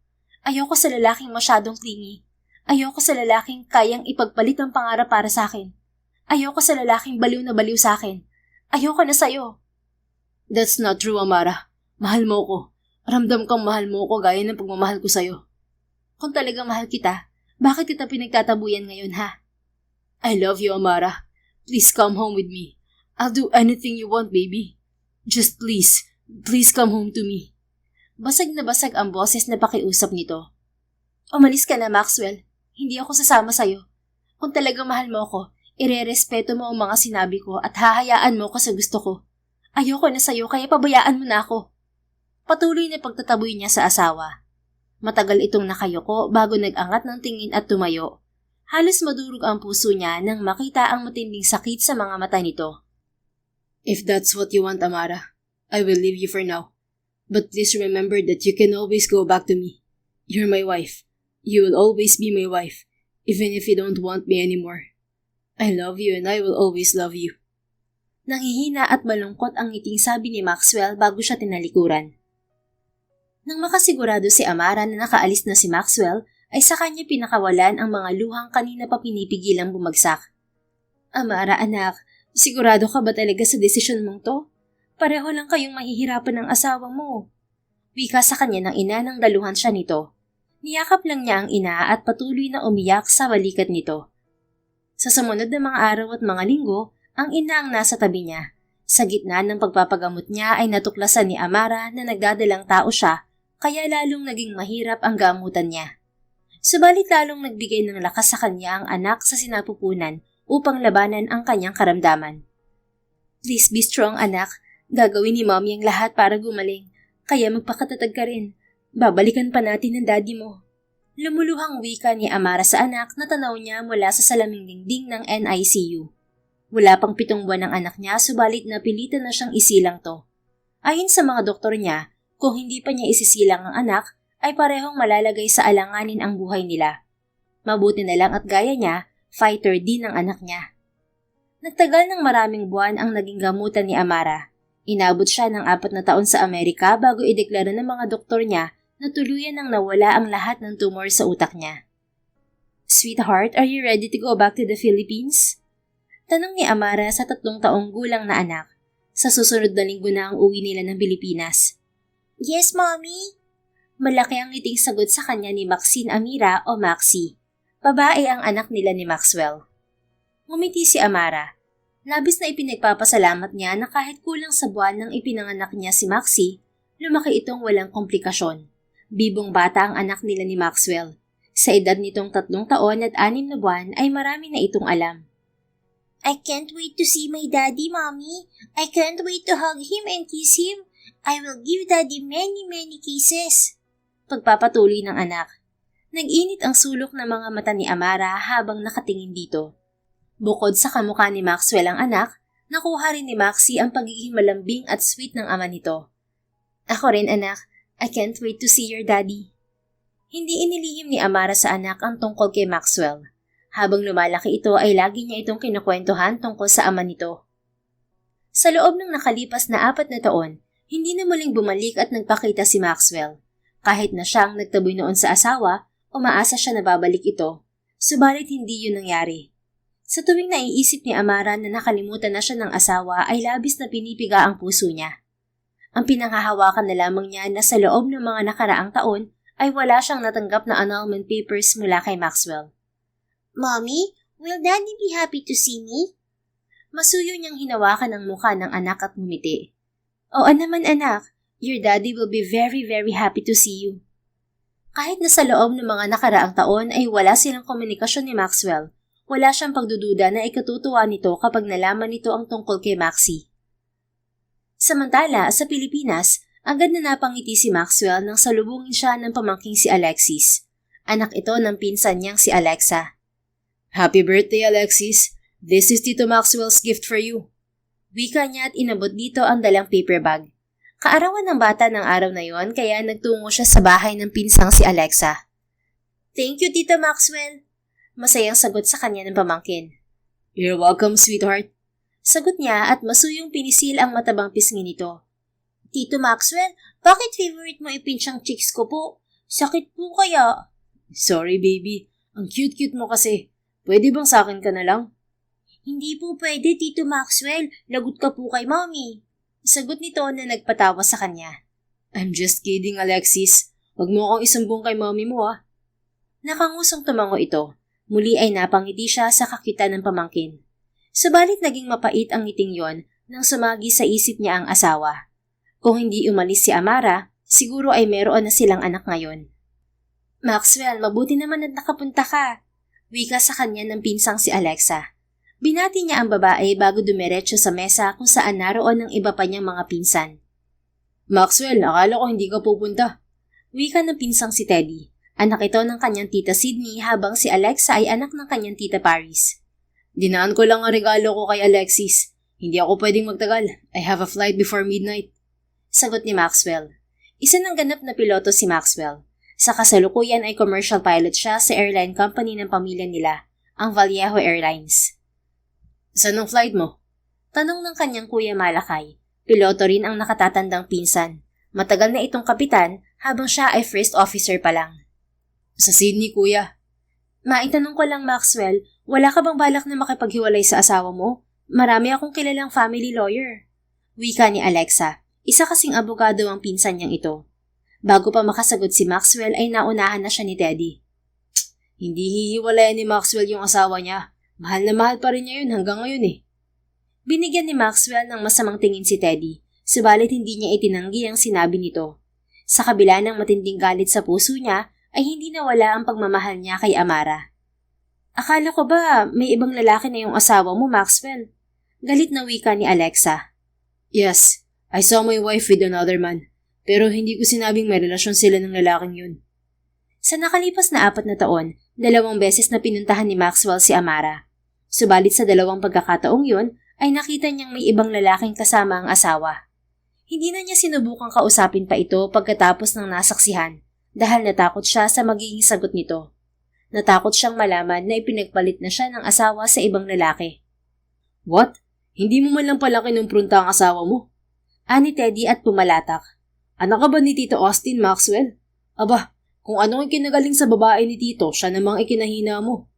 Ayoko sa lalaking masyadong clingy. Ayoko sa lalaking kayang ipagpalit ang pangarap para sa akin. Ayoko sa lalaking baliw na baliw sa akin. Ayoko na sa'yo. That's not true, Amara. Mahal mo ko. Ramdam kang mahal mo ko gaya ng pagmamahal ko sa'yo. Kung talagang mahal kita, bakit kita pinagtatabuyan ngayon, ha? I love you, Amara. Please come home with me. I'll do anything you want, baby. Just please come home to me. Basag na basag ang boses na pakiusap nito. Umalis ka na, Maxwell. Hindi ako sasama sa'yo. Kung talagang mahal mo ako, irerespeto mo ang mga sinabi ko at hahayaan mo ko sa gusto ko. Ayoko na sa'yo kaya pabayaan mo na ako. Patuloy na pagtataboy niya sa asawa. Matagal itong nakayoko bago nag-angat ng tingin at tumayo. Halos madurog ang puso niya nang makita ang matinding sakit sa mga mata nito. If that's what you want, Amara, I will leave you for now. But please remember that you can always go back to me. You're my wife. You will always be my wife, even if you don't want me anymore. I love you and I will always love you. Nanghihina at malungkot ang ngiting sabi ni Maxwell bago siya tinalikuran. Nang makasigurado si Amara na nakaalis na si Maxwell, ay sa kanya pinakawalan ang mga luhang kanina pa pinipigilang bumagsak. Amara, anak, sigurado ka ba talaga sa desisyon mong to? Pareho lang kayong mahihirapan ng asawa mo. Wika sa kanya ng ina nang daluhan siya nito. Niyakap lang niya ang ina at patuloy na umiyak sa balikat nito. Sa sumunod na mga araw at mga linggo, ang ina ang nasa tabi niya. Sa gitna ng pagpapagamot niya ay natuklasan ni Amara na nagdadalang tao siya, kaya lalong naging mahirap ang gamutan niya. Subalit lalong nagbigay ng lakas sa kanya ang anak sa sinapupunan upang labanan ang kanyang karamdaman. Please be strong, anak. Gagawin ni Mommy ang lahat para gumaling, kaya magpakatatag ka rin. Babalikan pa natin ang daddy mo. Lumuluhang wika ni Amara sa anak na tanaw niya mula sa salaming dingding ng NICU. Wala pang 7 buwan ang anak niya, subalit napilitan na siyang isilang to. Ayon sa mga doktor niya, kung hindi pa niya isisilang ang anak, ay parehong malalagay sa alanganin ang buhay nila. Mabuti na lang at gaya niya, fighter din ang anak niya. Nagtagal ng maraming buwan ang naging gamutan ni Amara. Inabot siya ng 4 na taon sa Amerika bago ideklara ng mga doktor niya na tuluyan nang nawala ang lahat ng tumor sa utak niya. Sweetheart, are you ready to go back to the Philippines? Tanong ni Amara sa 3 taong gulang na anak. Sa susunod na linggo na ang uwi nila ng Pilipinas. Yes, Mommy. Malaki ang ngiting sagot sa kanya ni Maxine Amira o Maxie. Babae ang anak nila ni Maxwell. Ngumiti si Amara. Labis na ipinagpapasalamat niya na kahit kulang sa buwan nang ipinanganak niya si Maxie, lumaki itong walang komplikasyon. Bibong bata ang anak nila ni Maxwell. Sa edad nitong 3 taon at 6 na buwan ay marami na itong alam. I can't wait to see my daddy, Mommy. I can't wait to hug him and kiss him. I will give daddy many, many kisses. Pagpapatuloy ng anak. Nag-init ang sulok ng mga mata ni Amara habang nakatingin dito. Bukod sa kamukha ni Maxwell ang anak, nakuha rin ni Maxie ang pagiging malambing at sweet ng ama nito. Ako rin, anak. I can't wait to see your daddy. Hindi inilihim ni Amara sa anak ang tungkol kay Maxwell. Habang lumalaki ito ay lagi niya itong kinukwentuhan tungkol sa ama nito. Sa loob ng nakalipas na 4 na taon, hindi na muling bumalik at nagpakita si Maxwell. Kahit na siyang nagtaboy noon sa asawa, umaasa siya na babalik ito. Subalit hindi yun nangyari. Sa tuwing naiisip ni Amara na nakalimutan na siya ng asawa ay labis na pinipiga ang puso niya. Ang pinanghahawakan na lamang niya na sa loob ng mga nakaraang taon ay wala siyang natanggap na annulment papers mula kay Maxwell. Mommy, will Daddy be happy to see me? Masuyo niyang hinawakan ang mukha ng anak at ngumiti. Oo naman anak, your daddy will be very very happy to see you. Kahit na sa loob ng mga nakaraang taon ay wala silang komunikasyon ni Maxwell, wala siyang pagdududa na ikatutuwa nito kapag nalaman nito ang tungkol kay Maxie. Samantala, sa Pilipinas, agad na napangiti si Maxwell nang salubungin siya ng pamangking si Alexis. Anak ito ng pinsan niyang si Alexa. Happy birthday, Alexis. This is Tito Maxwell's gift for you. Wika niya at inabot dito ang dalang paper bag. Kaarawan ng bata ng araw na yon kaya nagtungo siya sa bahay ng pinsang si Alexa. Thank you, Tito Maxwell. Masayang sagot sa kanya ng pamangkin. You're welcome, sweetheart. Sagot niya at masuyong pinisil ang matabang pisngi nito. Tito Maxwell, bakit favorite mo ipinsyang chicks ko po? Sakit po kaya? Sorry, baby. Ang cute-cute mo kasi. Pwede bang sa akin ka na lang? Hindi po pwede, Tito Maxwell. Lagot ka po kay Mommy. Sagot nito na nagpatawa sa kanya. I'm just kidding, Alexis. Huwag mo akong isumbong kay Mommy mo, ah. Nakangusong tumango ito. Muli ay napangiti siya sa kakita ng pamangkin. Subalit naging mapait ang ngiting yon nang sumagi sa isip niya ang asawa. Kung hindi umalis si Amara, siguro ay meron na silang anak ngayon. Maxwell, mabuti naman at nakapunta ka. Wika sa kanya ng pinsang si Alexa. Binati niya ang babae bago dumiretso sa mesa kung saan naroon ang iba pa niyang mga pinsan. Maxwell, akala ko hindi ka pupunta. Wika ng pinsang si Teddy. Anak ito ng kanyang tita Sydney habang si Alexa ay anak ng kanyang tita Paris. Dinaan ko lang ang regalo ko kay Alexis. Hindi ako pwedeng magtagal. I have a flight before midnight. Sagot ni Maxwell. Isa ng ganap na piloto si Maxwell. Sa kasalukuyan ay commercial pilot siya sa airline company ng pamilya nila, ang Vallejo Airlines. Saan ang flight mo? Tanong ng kanyang kuya Malakay. Piloto rin ang nakatatandang pinsan. Matagal na itong kapitan habang siya ay first officer pa lang. Sa Sydney, kuya. Maitanong ko lang, Maxwell, wala ka bang balak na makipaghiwalay sa asawa mo? Marami akong kilalang family lawyer. Wika ni Alexa. Isa kasing abogado ang pinsan niyang ito. Bago pa makasagot si Maxwell ay naunahan na siya ni Teddy. Hindi hihiwalayan ni Maxwell yung asawa niya. Mahal na mahal pa rin niya yun hanggang ngayon eh. Binigyan ni Maxwell ng masamang tingin si Teddy, subalit hindi niya itinanggi ang sinabi nito. Sa kabila ng matinding galit sa puso niya, ay hindi nawala ang pagmamahal niya kay Amara. Akala ko ba may ibang lalaki na yung asawa mo, Maxwell? Galit na wika ni Alexa. Yes, I saw my wife with another man. Pero hindi ko sinabing may relasyon sila ng lalaking yun. Sa nakalipas na 4 na taon, 2 beses na pinuntahan ni Maxwell si Amara. Subalit sa 2 pagkakataong yun, ay nakita niyang may ibang lalaking kasama ang asawa. Hindi na niya sinubukang kausapin pa ito pagkatapos ng nasaksihan dahil natakot siya sa magiging sagot nito. Natakot siyang malaman na ipinagpalit na siya ng asawa sa ibang lalaki. What? Hindi mo man lang pala kinumprunta ang asawa mo? Ani Teddy at pumalatak. Anak ka ba ni Tito Austin, Maxwell? Aba, kung ano ang kinagaling sa babae ni Tito, siya namang ikinahina mo.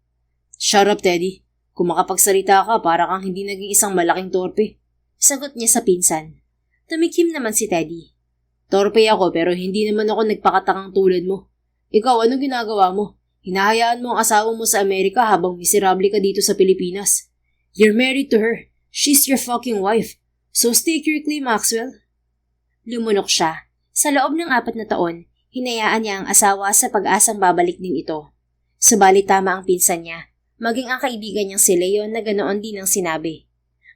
Shut up, Teddy. Kung makapagsalita ka, para kang hindi naging isang malaking torpe. Sagot niya sa pinsan. Tumikim naman si Teddy. Torpe ako pero hindi naman ako nagpakatakang tulad mo. Ikaw, anong ginagawa mo? Hinahayaan mo ang asawa mo sa Amerika habang miserable ka dito sa Pilipinas. You're married to her. She's your fucking wife. So stake your claim, Maxwell. Lumunok siya. Sa loob ng 4 na taon, hinayaan niya ang asawa sa pag-asang babalik din ito. Subalit tama ang pinsan niya. Maging ang kaibigan niyang si Leon na ganoon din ang sinabi.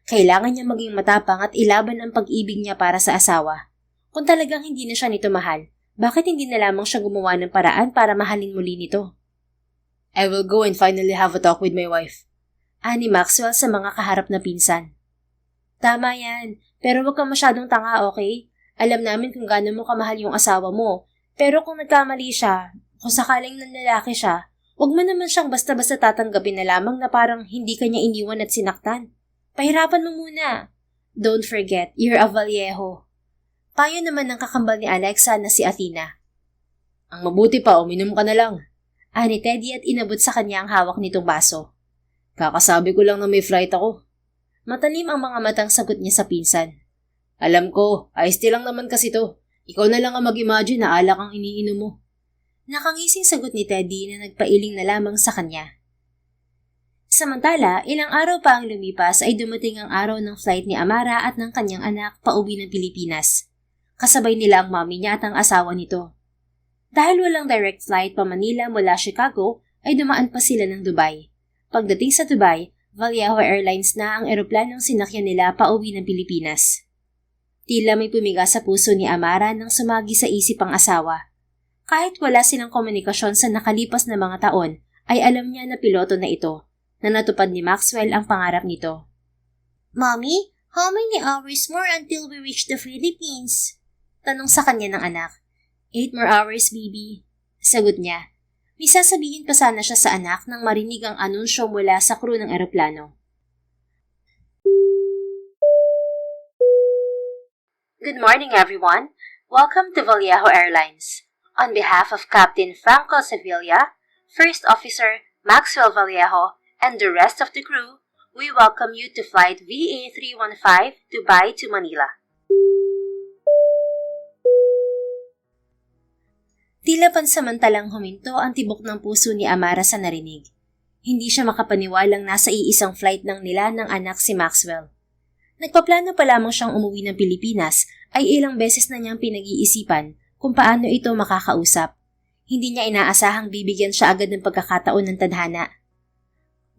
Kailangan niya maging matapang at ilaban ang pag-ibig niya para sa asawa. Kung talagang hindi na siya nito mahal, bakit hindi na lamang siya gumawa ng paraan para mahalin muli nito? I will go and finally have a talk with my wife. Ani Maxwell sa mga kaharap na pinsan. Tama yan, pero huwag kang masyadong tanga, okay? Alam namin kung gaano mo kamahal yung asawa mo, pero kung nagkamali siya, kung sakaling nanlalaki siya, huwag mo naman siyang basta-basta tatanggapin na lamang na parang hindi kanya iniwan at sinaktan. Pahirapan mo muna. Don't forget, you're a Vallejo. Payo naman ng kakambal ni Alexa na si Athena. Ang mabuti pa, uminom ka na lang. Ani Teddy at inabot sa kanya ang hawak nitong baso. Kakasabi ko lang na may flight ako. Matalim ang mga matang sagot niya sa pinsan. Alam ko, iced tea lang naman kasi to. Ikaw na lang ang mag-imagine na alak ang iniinom mo. Nakangising sagot ni Teddy na nagpailing na lamang sa kanya. Samantala, ilang araw pa ang lumipas ay dumating ang araw ng flight ni Amara at ng kanyang anak pauwi ng Pilipinas. Kasabay nila ang mami niya at ang asawa nito. Dahil walang direct flight pa Manila mula Chicago, ay dumaan pa sila ng Dubai. Pagdating sa Dubai, Vallejo Airlines na ang eroplanong sinakyan nila pauwi ng Pilipinas. Tila may pumiga sa puso ni Amara nang sumagi sa isip ang asawa. Kahit wala silang komunikasyon sa nakalipas na mga taon, ay alam niya na piloto na ito, na natupad ni Maxwell ang pangarap nito. Mommy, how many hours more until we reach the Philippines? Tanong sa kanya ng anak. 8 more hours, baby. Sagot niya. May sasabihin pa sana siya sa anak nang marinig ang anunsyo mula sa crew ng eroplano. Good morning, everyone. Welcome to Vallejo Airlines. On behalf of Captain Franco Sevilla, First Officer Maxwell Vallejo, and the rest of the crew, we welcome you to Flight VA315 Dubai to Manila. Tila pansamantalang huminto ang tibok ng puso ni Amara sa narinig. Hindi siya makapaniwalang nasa iisang flight lang nila ng anak si Maxwell. Nagpaplano pa lamang siyang umuwi ng Pilipinas ay ilang beses na niyang pinag-iisipan kung paano ito makakausap. Hindi niya inaasahang bibigyan siya agad ng pagkakataon ng tadhana.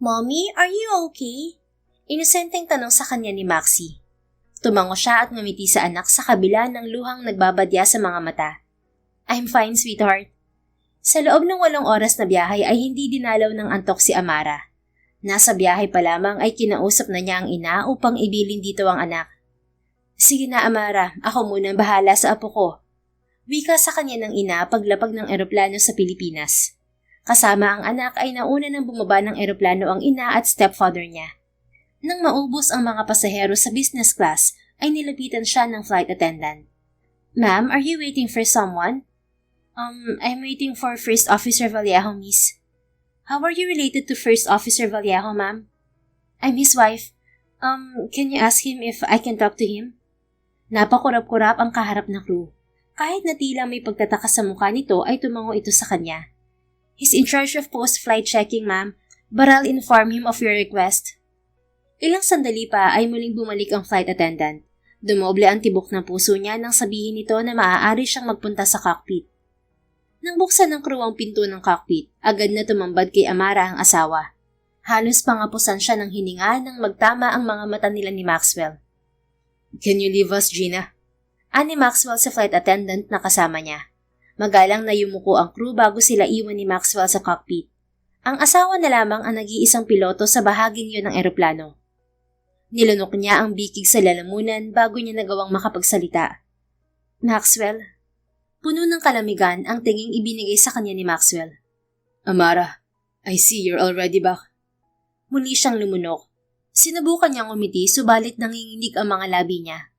Mommy, are you okay? Inosenteng tanong sa kanya ni Maxie. Tumango siya at ngumiti sa anak sa kabila ng luhang nagbabadya sa mga mata. I'm fine, sweetheart. Sa loob ng 8 oras na biyahe ay hindi dinalaw ng antok si Amara. Nasa biyahe pa lamang ay kinausap na niya ang ina upang ibilin dito ang anak. Sige na, Amara, ako muna ang bahala sa apo ko. Wika sa kanya ng ina paglapag ng eroplano sa Pilipinas. Kasama ang anak ay nauna nang bumaba ng eroplano ang ina at stepfather niya. Nang maubos ang mga pasahero sa business class, ay nilapitan siya ng flight attendant. Ma'am, are you waiting for someone? I'm waiting for First Officer Vallejo, miss. How are you related to First Officer Vallejo, ma'am? I'm his wife. Can you ask him if I can talk to him? Napakurap-kurap ang kaharap na crew. Kahit na tila may pagtataka sa mukha nito ay tumango ito sa kanya. He's in charge of post-flight checking, ma'am, but I'll inform him of your request. Ilang sandali pa ay muling bumalik ang flight attendant. Dumoble ang tibok ng puso niya nang sabihin nito na maaari siyang magpunta sa cockpit. Nang buksan ng crew ang pinto ng cockpit, agad na tumambad kay Amara ang asawa. Halos pangapusan siya ng hininga nang magtama ang mga mata nila ni Maxwell. Can you leave us, Gina? Ani Maxwell sa flight attendant na kasama niya. Magalang na yumuko ang crew bago sila iwan ni Maxwell sa cockpit. Ang asawa na lamang ang nag-iisang piloto sa bahaging yun ng eroplano. Nilunok niya ang bikig sa lalamunan bago niya nagawang makapagsalita. Maxwell. Puno ng kalamigan ang tinging ibinigay sa kanya ni Maxwell. Amara, I see you're already back. Muli siyang lumunok. Sinubukan niyang umiti subalit nanginginig ang mga labi niya.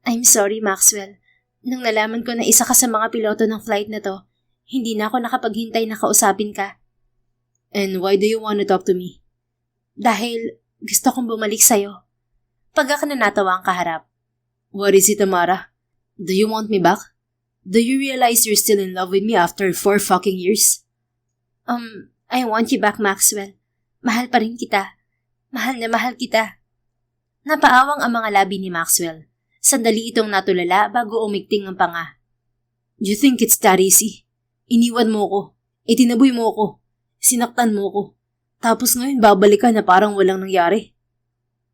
I'm sorry, Maxwell. Nang nalaman ko na isa ka sa mga piloto ng flight na to, hindi na ako nakapaghintay na kausapin ka. And why do you want to talk to me? Dahil gusto kong bumalik sa'yo. Pagka nanatawa ang kaharap. What is it, Amara? Do you want me back? Do you realize you're still in love with me after 4 fucking years? I want you back, Maxwell. Mahal pa rin kita. Mahal na mahal kita. Napaawang ang mga labi ni Maxwell. Sandali itong natulala bago umigting ang panga. You think it's that easy? Iniwan mo ko. Itinaboy mo ko. Sinaktan mo ko. Tapos ngayon babalik ka na parang walang nangyari.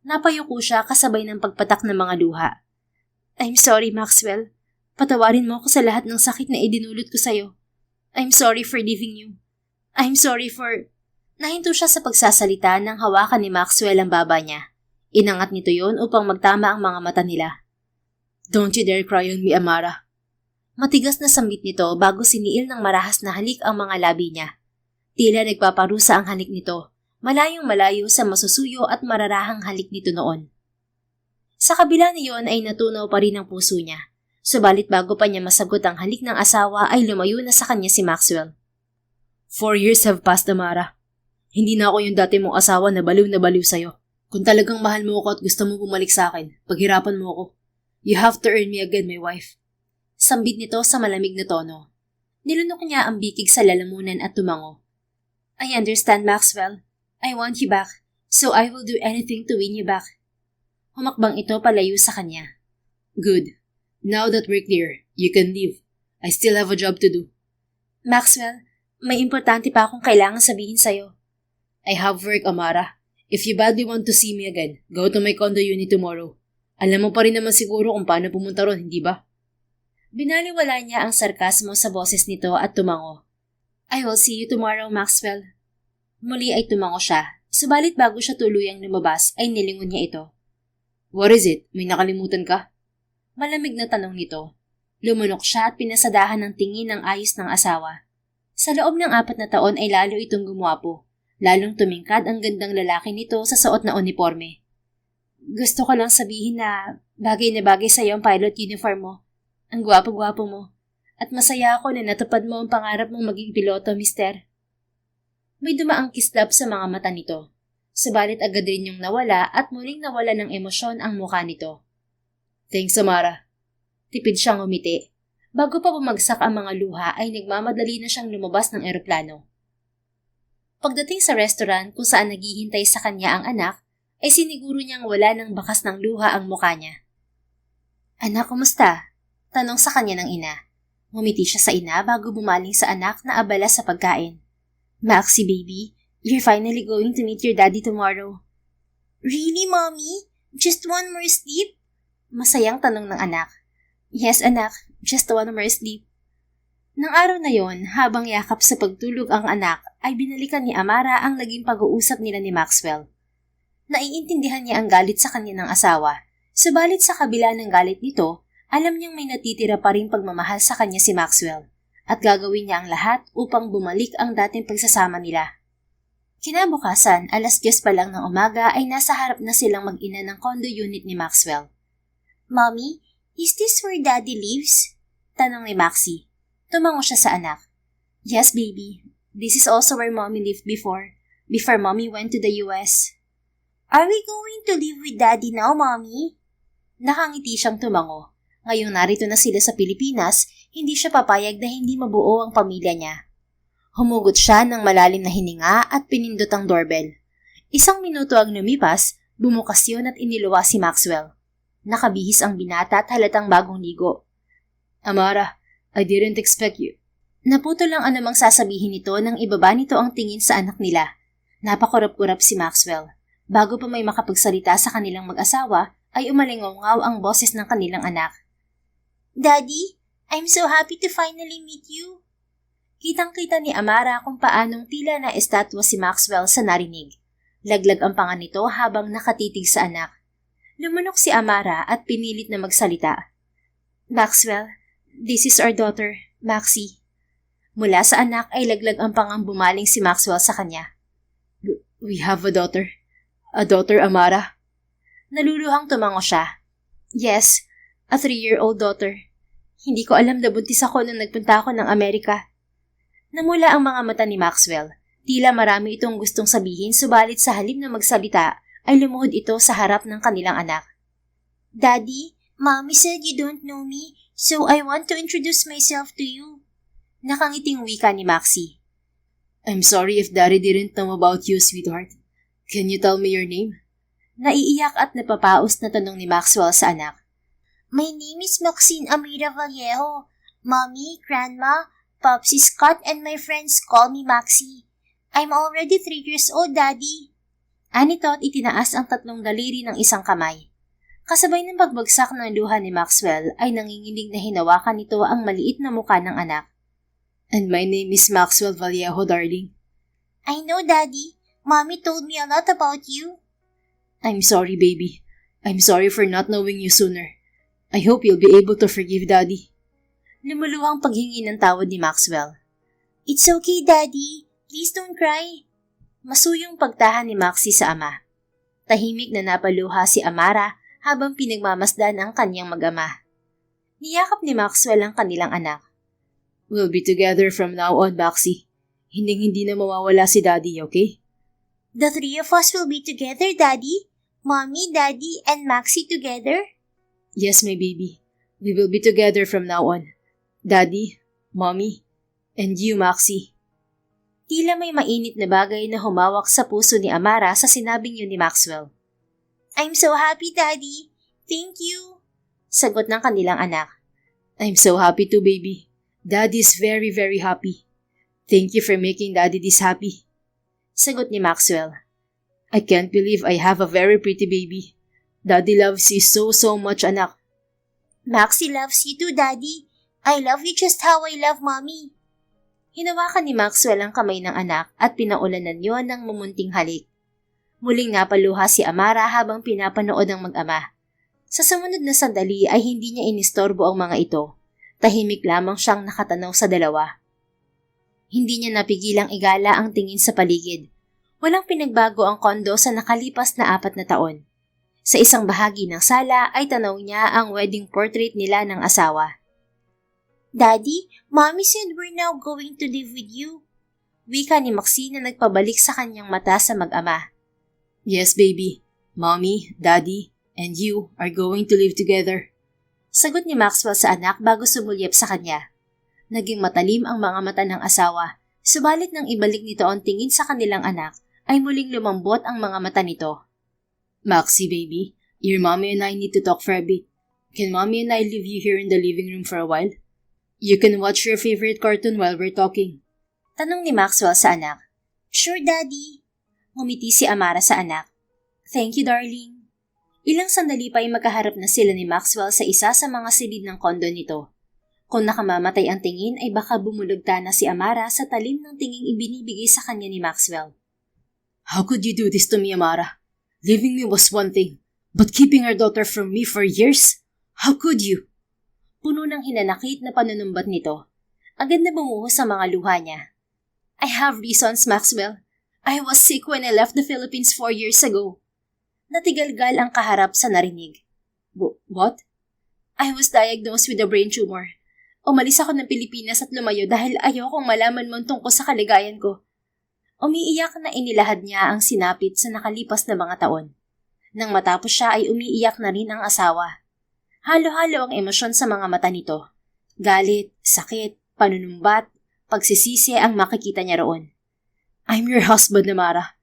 Napayuko siya kasabay ng pagpatak ng mga luha. I'm sorry, Maxwell. Patawarin mo ako sa lahat ng sakit na idinulot ko sa'yo. I'm sorry for leaving you. I'm sorry for... Nahinto siya sa pagsasalita nang hawakan ni Maxwell ang baba niya. Inangat nito yon upang magtama ang mga mata nila. Don't you dare cry on me, Amara. Matigas na sambit nito bago siniil ng marahas na halik ang mga labi niya. Tila nagpaparusa ang halik nito, malayong malayo sa masusuyo at mararahang halik nito noon. Sa kabila niyon ay natunaw pa rin ang puso niya. Subalit bago pa niya masagot ang halik ng asawa ay lumayo na sa kanya si Maxwell. 4 years have passed, Amara. Hindi na ako yung dati mong asawa na baliw sa'yo. Kung talagang mahal mo ako at gusto mo bumalik sa akin, paghirapan mo ako. You have to earn me again, my wife. Sambit nito sa malamig na tono. Nilunok niya ang bikig sa lalamunan at tumango. I understand, Maxwell. I want you back, so I will do anything to win you back. Humakbang ito palayo sa kanya. Good. Now that we're clear, you can leave. I still have a job to do. Maxwell, may importante pa akong kailangan sabihin sa'yo. I have work, Amara. If you badly want to see me again, go to my condo unit tomorrow. Alam mo pa rin naman siguro kung paano pumunta ron, hindi ba? Binaliwala niya ang sarkasmo sa boses nito at tumango. I will see you tomorrow, Maxwell. Muli ay tumango siya, subalit bago siya tuluyang lumabas ay nilingon niya ito. What is it? May nakalimutan ka? Malamig na tanong nito. Lumunok siya at pinasadahan ng tingin ng ayos ng asawa. Sa loob ng 4 na taon ay lalo itong gumwapo. Lalong tumingkad ang gandang lalaki nito sa suot na uniforme. Gusto ko lang sabihin na bagay na bagay sa iyo ang pilot uniform mo. Ang gwapo-gwapo mo. At masaya ako na natupad mo ang pangarap mong maging piloto, mister. May dumaang kislap sa mga mata nito. Subalit agad rin yung nawala at muling nawala ng emosyon ang mukha nito. Thanks, Amara. Tipid siyang umiti. Bago pa bumagsak ang mga luha ay nagmamadali na siyang lumabas ng eroplano. Pagdating sa restaurant kung saan naghihintay sa kanya ang anak, ay siniguro niyang wala ng bakas ng luha ang mukha niya. Anak, kumusta? Tanong sa kanya ng ina. Ngumiti siya sa ina bago bumaling sa anak na abala sa pagkain. Maxie, baby, you're finally going to meet your daddy tomorrow. Really, Mommy? Just one more sleep? Masayang tanong ng anak. Yes, anak. Just one more sleep. Nang araw na yon, habang yakap sa pagtulog ang anak, ay binalikan ni Amara ang naging pag-uusap nila ni Maxwell. Naiintindihan niya ang galit sa kanya ng asawa, subalit sa kabila ng galit nito, alam niyang may natitira pa rin pagmamahal sa kanya si Maxwell, at gagawin niya ang lahat upang bumalik ang dating pagsasama nila. Kinabukasan, 10:00 pa lang ng umaga ay nasa harap na silang mag-ina ng condo unit ni Maxwell. Mommy, is this where Daddy lives? Tanong ni Maxie. Tumango siya sa anak. Yes, baby. This is also where Mommy lived before Mommy went to the US. Are we going to live with Daddy now, Mommy? Nakangiti siyang tumango. Ngayong narito na sila sa Pilipinas, hindi siya papayag na hindi mabuo ang pamilya niya. Humugot siya ng malalim na hininga at pinindot ang doorbell. 1 minuto ang lumipas, bumukas yun at iniluwa si Maxwell. Nakabihis ang binata at halatang bagong ligo. Amara, I didn't expect you. Naputol lang anumang sasabihin nito nang ibaba nito ang tingin sa anak nila. Napakurap-kurap si Maxwell. Bago pa may makapagsalita sa kanilang mag-asawa, ay umalingaw ang boses ng kanilang anak. Daddy, I'm so happy to finally meet you. Kitang-kita ni Amara kung paanong tila na estatwa si Maxwell sa narinig. Laglag ang panga nito habang nakatitig sa anak. Lumunok si Amara at pinilit na magsalita. Maxwell, this is our daughter, Maxie. Mula sa anak ay laglag ang pangang bumaling si Maxwell sa kanya. We have a daughter. A daughter, Amara. Naluluhang tumango siya. Yes, a 3-year-old daughter. Hindi ko alam na buntis ako nung nagpunta ako ng Amerika. Namula ang mga mata ni Maxwell. Tila marami itong gustong sabihin subalit sa halip na magsalita ay lumuhod ito sa harap ng kanilang anak. Daddy, Mommy said you don't know me, so I want to introduce myself to you. Nakangiting wika ni Maxie. I'm sorry if Daddy didn't know about you, sweetheart. Can you tell me your name? Naiiyak at napapaos na tanong ni Maxwell sa anak. My name is Maxine Amira Vallejo. Mommy, Grandma, Popsy Scott, and my friends call me Maxie. I'm already 3 years old, Daddy. Anito at itinaas ang 3 daliri ng isang kamay. Kasabay ng pagbagsak ng luha ni Maxwell ay nanginginig na hinawakan nito ang maliit na muka ng anak. And my name is Maxwell Vallejo, darling. I know, Daddy. Mommy told me a lot about you. I'm sorry, baby. I'm sorry for not knowing you sooner. I hope you'll be able to forgive Daddy. Lumuluhang paghingi ng tawad ni Maxwell. It's okay, Daddy. Please don't cry. Masuyong pagtahan ni Maxie sa ama. Tahimik na napaluha si Amara habang pinagmamasdan ang kanyang mag-ama. Niyakap ni Maxwell ang kanilang anak. We'll be together from now on, Maxie. Hindi na mawawala si Daddy, okay? The 3 of us will be together, Daddy. Mommy, Daddy, and Maxie together? Yes, my baby. We will be together from now on. Daddy, Mommy, and you, Maxie. Tila may mainit na bagay na humawak sa puso ni Amara sa sinabing yun ni Maxwell. I'm so happy, Daddy. Thank you. Sagot ng kanilang anak. I'm so happy too, baby. Daddy's very, very happy. Thank you for making Daddy this happy. Sagot ni Maxwell. I can't believe I have a very pretty baby. Daddy loves you so much, anak. Maxie loves you too, Daddy. I love you just how I love Mommy. Hinawakan ni Maxwell ang kamay ng anak at pinaulanan yon ng mumunting halik. Muling napaluha si Amara habang pinapanood ang mag-ama. Sa sumunod na sandali ay hindi niya inistorbo ang mga ito. Tahimik lamang siyang nakatanaw sa dalawa. Hindi niya napigilang igala ang tingin sa paligid. Walang pinagbago ang kondo sa nakalipas na 4 na taon. Sa isang bahagi ng sala ay tanaw niya ang wedding portrait nila ng asawa. Daddy, Mommy said we're now going to live with you. Wika ni Maxie na nagpabalik sa kanyang mata sa mag-ama. Yes, baby. Mommy, Daddy, and you are going to live together. Sagot ni Maxwell sa anak bago sumulyap sa kanya. Naging matalim ang mga mata ng asawa, subalit nang ibalik nito ang tingin sa kanilang anak, ay muling lumambot ang mga mata nito. Maxie, baby, your mommy and I need to talk for a bit. Can Mommy and I leave you here in the living room for a while? You can watch your favorite cartoon while we're talking. Tanong ni Maxwell sa anak. Sure, Daddy. Ngumiti si Amara sa anak. Thank you, darling. Ilang sandali pa ay magkaharap na sila ni Maxwell sa isa sa mga silid ng kondo nito. Kung nakamamatay ang tingin ay baka bumulugta na si Amara sa talim ng tinging ibinibigay sa kanya ni Maxwell. How could you do this to me, Amara? Leaving me was one thing, but keeping our daughter from me for years? How could you? Puno ng hinanakit na panunumbat nito. Agad na bumuhos sa mga luha niya. I have reasons, Maxwell. I was sick when I left the Philippines 4 years ago. Natigalgal ang kaharap sa narinig. What? I was diagnosed with a brain tumor. Umalis ako ng Pilipinas at lumayo dahil ayokong malaman mo tungkol sa kaligayan ko. Umiiyak na inilahad niya ang sinapit sa nakalipas na mga taon. Nang matapos siya ay umiiyak na rin ang asawa. Halo-halo ang emosyon sa mga mata nito. Galit, sakit, panunumbat, pagsisisi ang makikita niya roon. I'm your husband, Amara.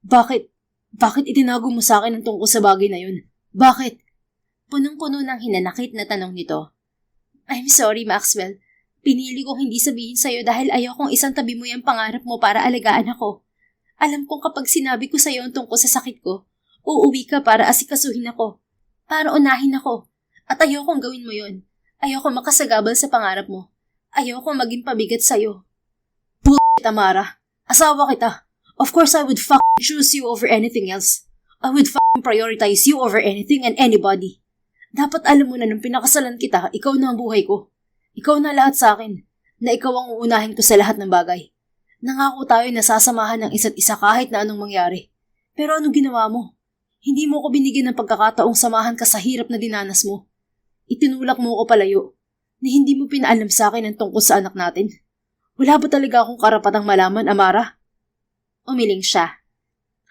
Bakit itinago mo sa akin ang tungkol sa bagay na yun? Bakit? Punong-puno ng hinanakit na tanong nito. I'm sorry, Maxwell. Pinili kong hindi sabihin sa'yo dahil ayokong isang tabi mo yung pangarap mo para alagaan ako. Alam kong kapag sinabi ko sa'yo ang tungkol sa sakit ko, uuwi ka para asikasuhin ako. Para unahin ako. At ayokong gawin mo yon. Ayokong makasagabal sa pangarap mo. Ayokong maging pabigat sa'yo. Bullshit, Amara. Asawa kita. Of course I would fucking choose you over anything else. I would fucking prioritize you over anything and anybody. Dapat alam mo na nung pinakasalan kita, ikaw na ang buhay ko. Ikaw na lahat sa akin. Na ikaw ang uunahin ko sa lahat ng bagay. Nangako tayo na sasamahan ng isa't isa kahit na anong mangyari. Pero anong ginawa mo? Hindi mo ko binigyan ng pagkakataong samahan ka sa hirap na dinanas mo. Itinulak mo ko palayo. Na hindi mo pinaalam sa akin ang tungkol sa anak natin. Wala ba talaga akong karapatang malaman, Amara? Umiling siya.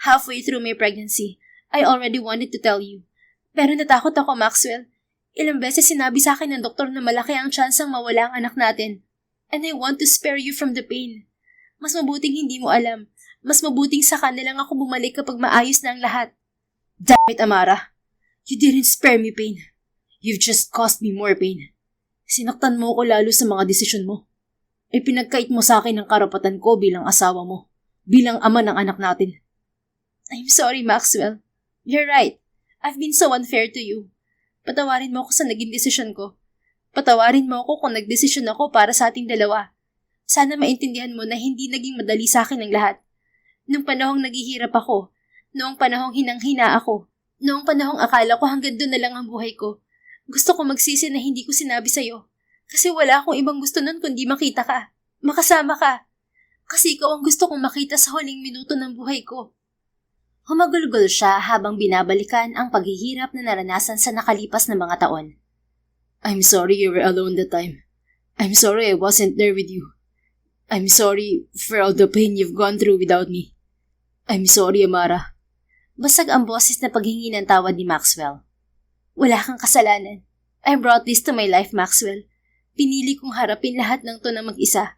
Halfway through my pregnancy, I already wanted to tell you. Pero natakot ako, Maxwell. Ilang beses sinabi sa akin ng doktor na malaki ang tsansang mawala ang anak natin. And I want to spare you from the pain. Mas mabuting hindi mo alam. Mas mabuting saka na lang ako bumalik kapag maayos na ang lahat. Damn it, Amara. You didn't spare me pain. You've just caused me more pain. Sinaktan mo ko lalo sa mga desisyon mo. Ipinagkait mo sa akin ang karapatan ko bilang asawa mo. Bilang ama ng anak natin. I'm sorry, Maxwell. You're right. I've been so unfair to you. Patawarin mo ako sa naging desisyon ko. Patawarin mo ako kung nagdesisyon ako para sa ating dalawa. Sana maintindihan mo na hindi naging madali sa akin ang lahat. Noong panahong naghihirap ako, noong panahong hinang-hina ako, noong panahong akala ko hanggang doon na lang ang buhay ko, gusto ko magsisi na hindi ko sinabi sa'yo. Kasi wala akong ibang gusto nun kundi makita ka. Makasama ka. Kasi ikaw ang gusto kong makita sa huling minuto ng buhay ko. Humagulgol siya habang binabalikan ang paghihirap na naranasan sa nakalipas na mga taon. I'm sorry you were alone that time. I'm sorry I wasn't there with you. I'm sorry for all the pain you've gone through without me. I'm sorry, Amara. Basag ang boses na paghingi ng tawad ni Maxwell. Wala kang kasalanan. I brought this to my life, Maxwell. Pinili kong harapin lahat ng to na mag-isa.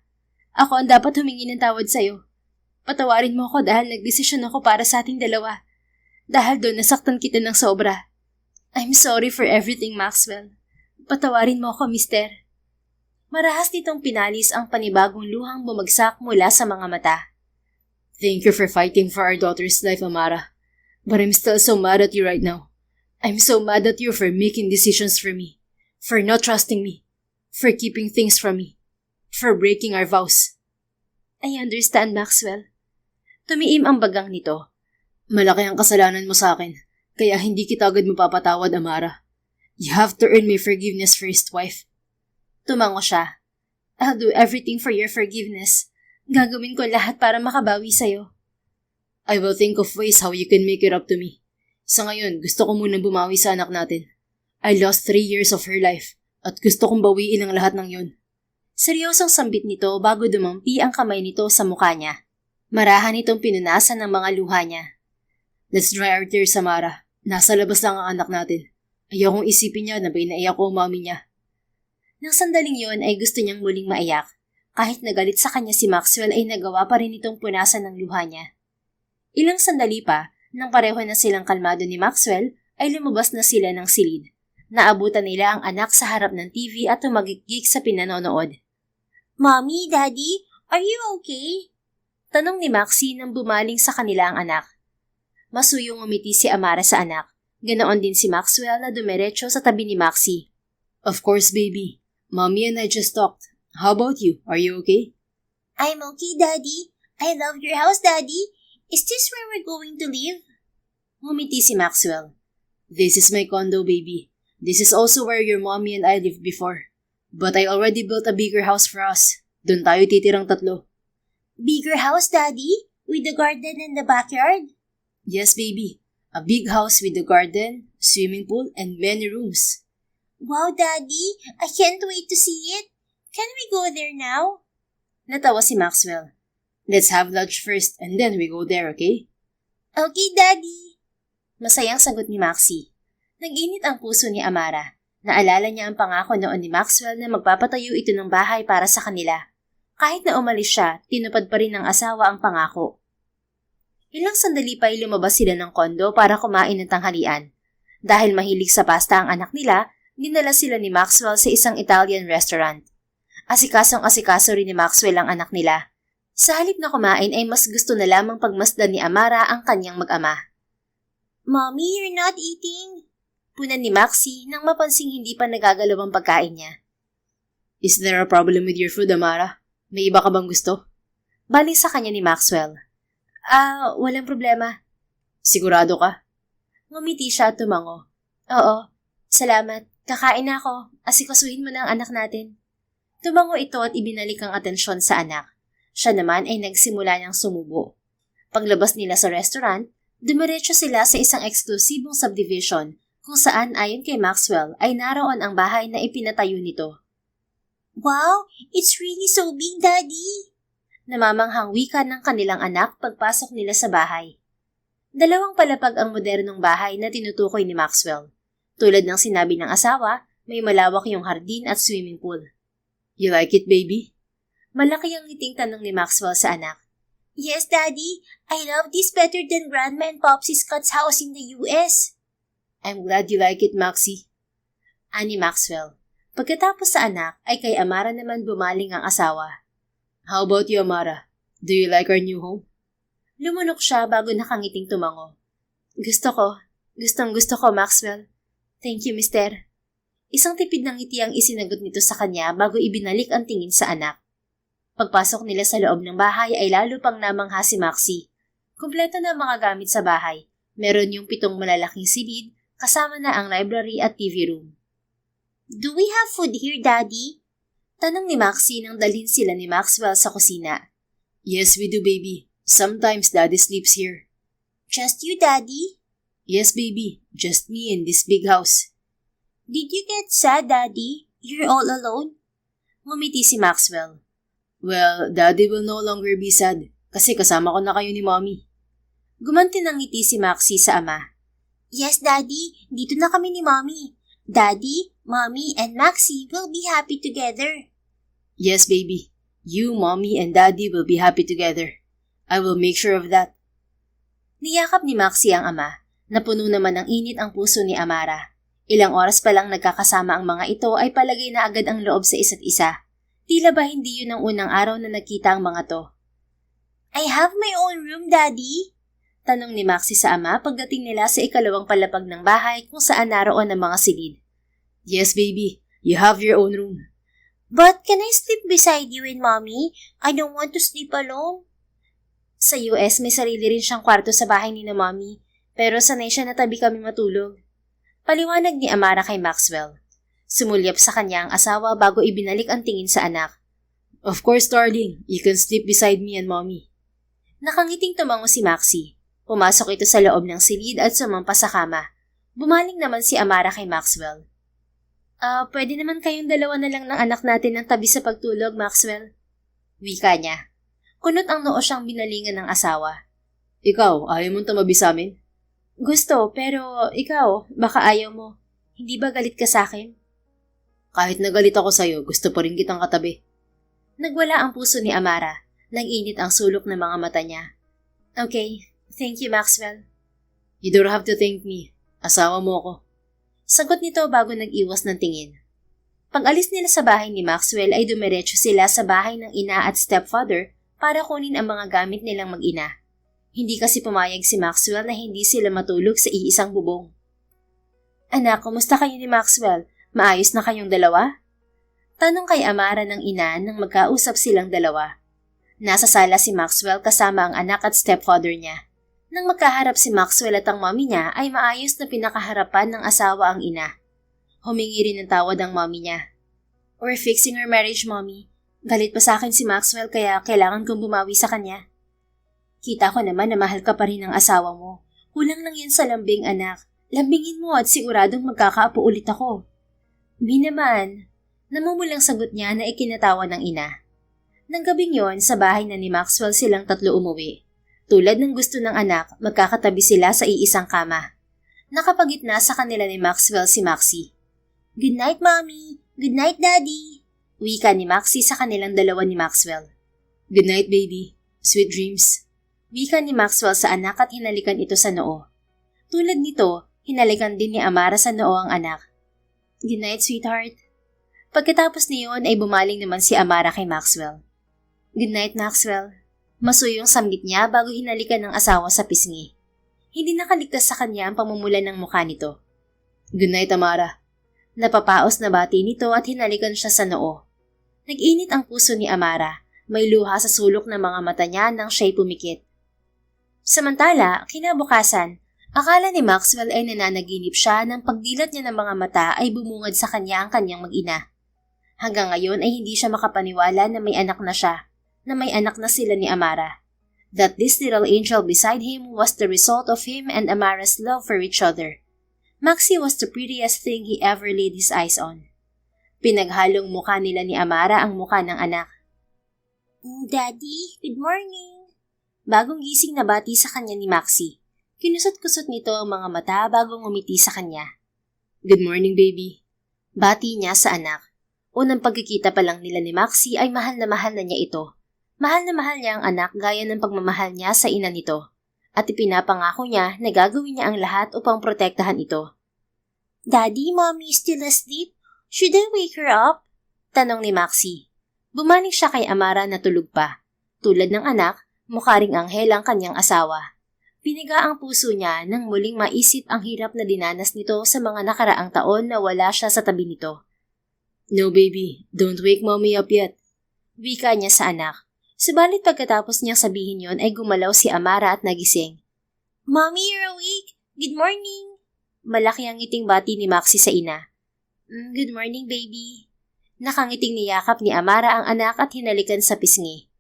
Ako ang dapat humingi ng tawad sa'yo. Patawarin mo ako dahil nagdesisyon ako para sa ating dalawa. Dahil doon nasaktan kita ng sobra. I'm sorry for everything, Maxwell. Patawarin mo ako, mister. Marahas nitong pinalis ang panibagong luhang bumagsak mula sa mga mata. Thank you for fighting for our daughter's life, Amara. But I'm still so mad at you right now. I'm so mad at you for making decisions for me. For not trusting me. For keeping things from me. For breaking our vows. I understand, Maxwell. Tumiim ang bagang nito. Malaki ang kasalanan mo sa akin, kaya hindi kita agad mapapatawad, Amara. You have to earn my forgiveness first, wife. Tumango siya. I'll do everything for your forgiveness. Gagawin ko lahat para makabawi sa'yo. I will think of ways how you can make it up to me. Sa ngayon, gusto ko munang bumawi sa anak natin. I lost 3 years of her life, at gusto kong bawiin ang lahat ng yun. Seryosong sambit nito bago dumampi ang kamay nito sa mukha niya. Marahan itong pinunasan ng mga luha niya. Let's dry our tears, Amara. Nasa labas lang ang anak natin. Ayokong isipin niya na pinaiyak ko ang mami niya. Nang sandaling yon ay gusto niyang muling maiyak. Kahit nagalit sa kanya si Maxwell ay nagawa pa rin itong punasan ng luha niya. Ilang sandali pa, nang pareho na silang kalmado ni Maxwell, ay lumabas na sila ng silid. Naabutan nila ang anak sa harap ng TV at tumagikik sa pinanonood. Mommy, Daddy, are you okay? Tanong ni Maxie nang bumaling sa kanila ang anak. Masuyong umiti si Amara sa anak. Ganoon din si Maxwell na dumiretso sa tabi ni Maxie. Of course, baby. Mommy and I just talked. How about you? Are you okay? I'm okay, Daddy. I love your house, Daddy. Is this where we're going to live? Ngumiti si Maxwell. This is my condo, baby. This is also where your mommy and I lived before. But I already built a bigger house for us. Doon tayo titirang 3. Bigger house, Daddy? With the garden and the backyard? Yes, baby. A big house with a garden, swimming pool, and many rooms. Wow, Daddy! I can't wait to see it. Can we go there now? Natawa si Maxwell. Let's have lunch first and then we go there, okay? Okay, Daddy! Masayang sagot ni Maxie. Nag-init ang puso ni Amara. Naalala niya ang pangako noon ni Maxwell na magpapatayo ito ng bahay para sa kanila. Kahit na umalis siya, tinupad pa rin ng asawa ang pangako. Ilang sandali pa ay lumabas sila ng kondo para kumain ng tanghalian. Dahil mahilig sa pasta ang anak nila, dinala sila ni Maxwell sa isang Italian restaurant. Asikasong-asikaso rin ni Maxwell ang anak nila. Sa halip na kumain ay mas gusto na lamang pagmasdan ni Amara ang kanyang mag-ama. Mommy, you're not eating. Punan ni Maxie nang mapansing hindi pa nagagalaw ang pagkain niya. Is there a problem with your food, Amara? May iba ka bang gusto? Baling sa kanya ni Maxwell. Walang problema. Sigurado ka? Ngumiti siya at tumango. Oo, salamat. Kakain na ako. Asikasuhin mo na ang anak natin. Tumango ito at ibinalik ang atensyon sa anak. Siya naman ay nagsimula niyang sumubo. Paglabas nila sa restaurant, dumiretso sila sa isang eksklusibong subdivision kung saan ayon kay Maxwell ay naroon ang bahay na ipinatayo nito. Wow! It's really so big, Daddy! Namamanghang wika ng kanilang anak pagpasok nila sa bahay. 2 palapag ang modernong bahay na tinutukoy ni Maxwell. Tulad ng sinabi ng asawa, may malawak yung hardin at swimming pool. You like it, baby? Malaki ang ngiting tanong ni Maxwell sa anak. Yes, Daddy. I love this better than Grandma and Popsy Scott's house in the US. I'm glad you like it, Maxie. Ani Maxwell. Pagkatapos sa anak, ay kay Amara naman bumaling ang asawa. How about you, Amara? Do you like our new home? Lumunok siya bago nakangiting tumango. Gustong-gusto ko, Maxwell. Thank you, mister. Isang tipid ng ngiti ang isinagot nito sa kanya bago ibinalik ang tingin sa anak. Pagpasok nila sa loob ng bahay ay lalo pang namangha si Maxie. Kumpleto na ang mga gamit sa bahay. Meron yung 7 malalaking silid, kasama na ang library at TV room. Do we have food here, Daddy? Tanong ni Maxie nang dalhin sila ni Maxwell sa kusina. Yes, we do, baby. Sometimes Daddy sleeps here. Just you, Daddy? Yes, baby. Just me in this big house. Did you get sad, Daddy? You're all alone? Ngumiti si Maxwell. Well, Daddy will no longer be sad kasi kasama ko na kayo ni Mommy. Gumanti ng ngiti si Maxie sa ama. Yes, Daddy. Dito na kami ni Mommy. Daddy, Mommy, and Maxie will be happy together. Yes, baby. You, Mommy, and Daddy will be happy together. I will make sure of that. Niyakap ni Maxie ang ama. Napuno naman ng init ang puso ni Amara. Ilang oras pa lang nagkakasama ang mga ito ay palagay na agad ang loob sa isa't isa. Tila ba hindi yun ang unang araw na nagkita ang mga to? I have my own room, Daddy? Tanong ni Maxie sa ama pagdating nila sa 2 palapag ng bahay kung saan naroon ang mga silid. Yes, baby. You have your own room. But can I sleep beside you and Mommy? I don't want to sleep alone. Sa US, may sarili rin siyang kwarto sa bahay ni na Mommy, pero sanay siya na tabi kami matulog. Paliwanag ni Amara kay Maxwell. Sumulyap sa kanya ang asawa bago ibinalik ang tingin sa anak. Of course, darling. You can sleep beside me and Mommy. Nakangiting tumango si Maxie. Pumasok ito sa loob ng silid at sumampa sa kama. Bumaling naman si Amara kay Maxwell. Pwede naman kayong dalawa na lang ng anak natin ng tabi sa pagtulog, Maxwell. Wika niya. Kunot ang noo siyang binalingan ng asawa. Ikaw, ayaw mong tumabi sa amin? Gusto, pero ikaw, baka ayaw mo. Hindi ba galit ka sa akin? Kahit nagalit ako sa'yo, gusto pa rin kitang katabi. Nagwala ang puso ni Amara. Nag-init ang sulok ng mga mata niya. Okay, thank you, Maxwell. You don't have to thank me. Asawa mo ako. Sagot nito bago nag-iwas ng tingin. Pag-alis nila sa bahay ni Maxwell ay dumiretso sila sa bahay ng ina at stepfather para kunin ang mga gamit nilang mag-ina. Hindi kasi pumayag si Maxwell na hindi sila matulog sa iisang bubong. Anak, kumusta kayo ni Maxwell? Maayos na kayong dalawa? Tanong kay Amara ng ina nang magkausap silang dalawa. Nasa sala si Maxwell kasama ang anak at stepfather niya. Nang magkaharap si Maxwell at ang mommy niya ay maayos na pinakaharapan ng asawa ang ina. Humingi rin ng tawad ang mommy niya. We're fixing our marriage, Mommy. Galit pa sa akin si Maxwell kaya kailangan kong bumawi sa kanya. Kita ko naman na mahal ka pa rin ng asawa mo. Kulang lang yan sa lambing, anak. Lambingin mo at siguradong magkakaapo ulit ako. Mi naman. Namumulang sagot niya na ikinatawa ng ina. Nang gabing yon, sa bahay na ni Maxwell silang 3 umuwi. Tulad ng gusto ng anak, magkakatabi sila sa iisang kama. Nakapagitna sa kanila ni Maxwell si Maxie. Good night, Mommy. Good night, Daddy. Wika ni Maxie sa kanilang dalawa ni Maxwell. Good night, baby. Sweet dreams. Wika ni Maxwell sa anak at hinalikan ito sa noo. Tulad nito, hinalikan din ni Amara sa noo ang anak. Good night, sweetheart. Pagkatapos niyon ay bumaling naman si Amara kay Maxwell. Good night, Maxwell. Masuyong samgit niya bago hinalikan ng asawa sa pisngi. Hindi nakaligtas sa kanya ang pamumula ng mukha nito. Good night, Amara. Napapaos na bati nito at hinalikan siya sa noo. Nag-init ang puso ni Amara. May luha sa sulok ng mga mata niya nang siya'y pumikit. Samantala, kinabukasan, akala ni Maxwell ay nananaginip siya nang pagdilat niya ng mga mata ay bumungad sa kanya ang kanyang mag-ina. Hanggang ngayon ay hindi siya makapaniwala na may anak na siya, na may anak na sila ni Amara. That this little angel beside him was the result of him and Amara's love for each other. Maxie was the prettiest thing he ever laid his eyes on. Pinaghalong mukha nila ni Amara ang mukha ng anak. Daddy, good morning. Bagong gising na bati sa kanya ni Maxie. Kinusot-kusot nito ang mga mata bago ngumiti sa kanya. Good morning, baby. Bati niya sa anak. Unang pagkikita pa lang nila ni Maxie ay mahal na niya ito. Mahal na mahal niya ang anak gaya ng pagmamahal niya sa ina nito. At ipinapangako niya na gagawin niya ang lahat upang protektahan ito. Daddy, Mommy is still asleep. Should I wake her up? Tanong ni Maxie. Bumalik siya kay Amara na tulog pa. Tulad ng anak, mukha ring anghel ang kanyang asawa. Piniga ang puso niya nang muling maisip ang hirap na dinanas nito sa mga nakaraang taon na wala siya sa tabi nito. No, baby. Don't wake mommy up yet. Wika niya sa anak. Subalit pagkatapos niyang sabihin yon ay gumalaw si Amara at nagising. Mommy, you're awake. Good morning. Malaki ang ngiting bati ni Maxie sa ina. Good morning, baby. Nakangiting niyakap ni Amara ang anak at hinalikan sa pisngi.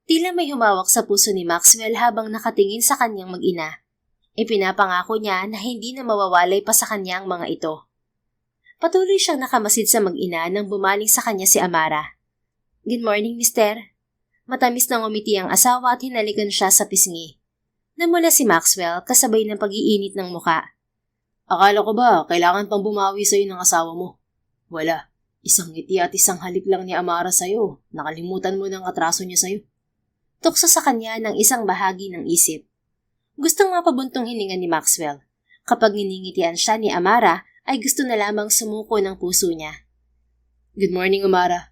Tila may humawak sa puso ni Maxwell habang nakatingin sa kanyang mag-ina. Ipinapangako niya na hindi na mawawalay pa sa kanya ang mga ito. Patuloy siyang nakamasid sa mag-ina nang bumaling sa kanya si Amara. Good morning, mister. Matamis na ngumiti ang asawa at hinalikan siya sa pisngi. Namula si Maxwell kasabay ng pag-iinit ng muka. Akala ko ba kailangan pang bumawi sa'yo ng asawa mo? Wala. Isang ngiti at isang halik lang ni Amara sa'yo. Nakalimutan mo ng atraso niya sa'yo. Tukso sa kanya ng isang bahagi ng isip. Gustong mapabuntong hininga ni Maxwell. Kapag niningitian siya ni Amara, ay gusto na lamang sumuko ng puso niya. Good morning, Amara.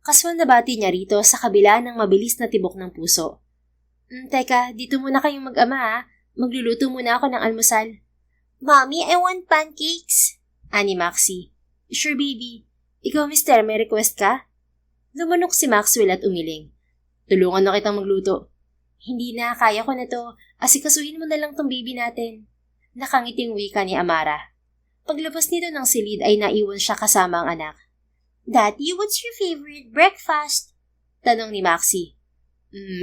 Kaswal na bati niya rito sa kabila ng mabilis na tibok ng puso. Teka, dito muna kayong mag-ama ha. Magluluto muna ako ng almusal. Mommy, I want pancakes. Ani Maxie. Sure, baby. Ikaw, mister, may request ka? Lumunok si Maxwell at umiling. Tulungan na kitang magluto. Hindi na, kaya ko na to. Asikasuhin mo na lang tong baby natin. Nakangiting wika ni Amara. Paglabas nito ng silid ay naiwan siya kasama ang anak. Daddy, what's your favorite breakfast? Tanong ni Maxie.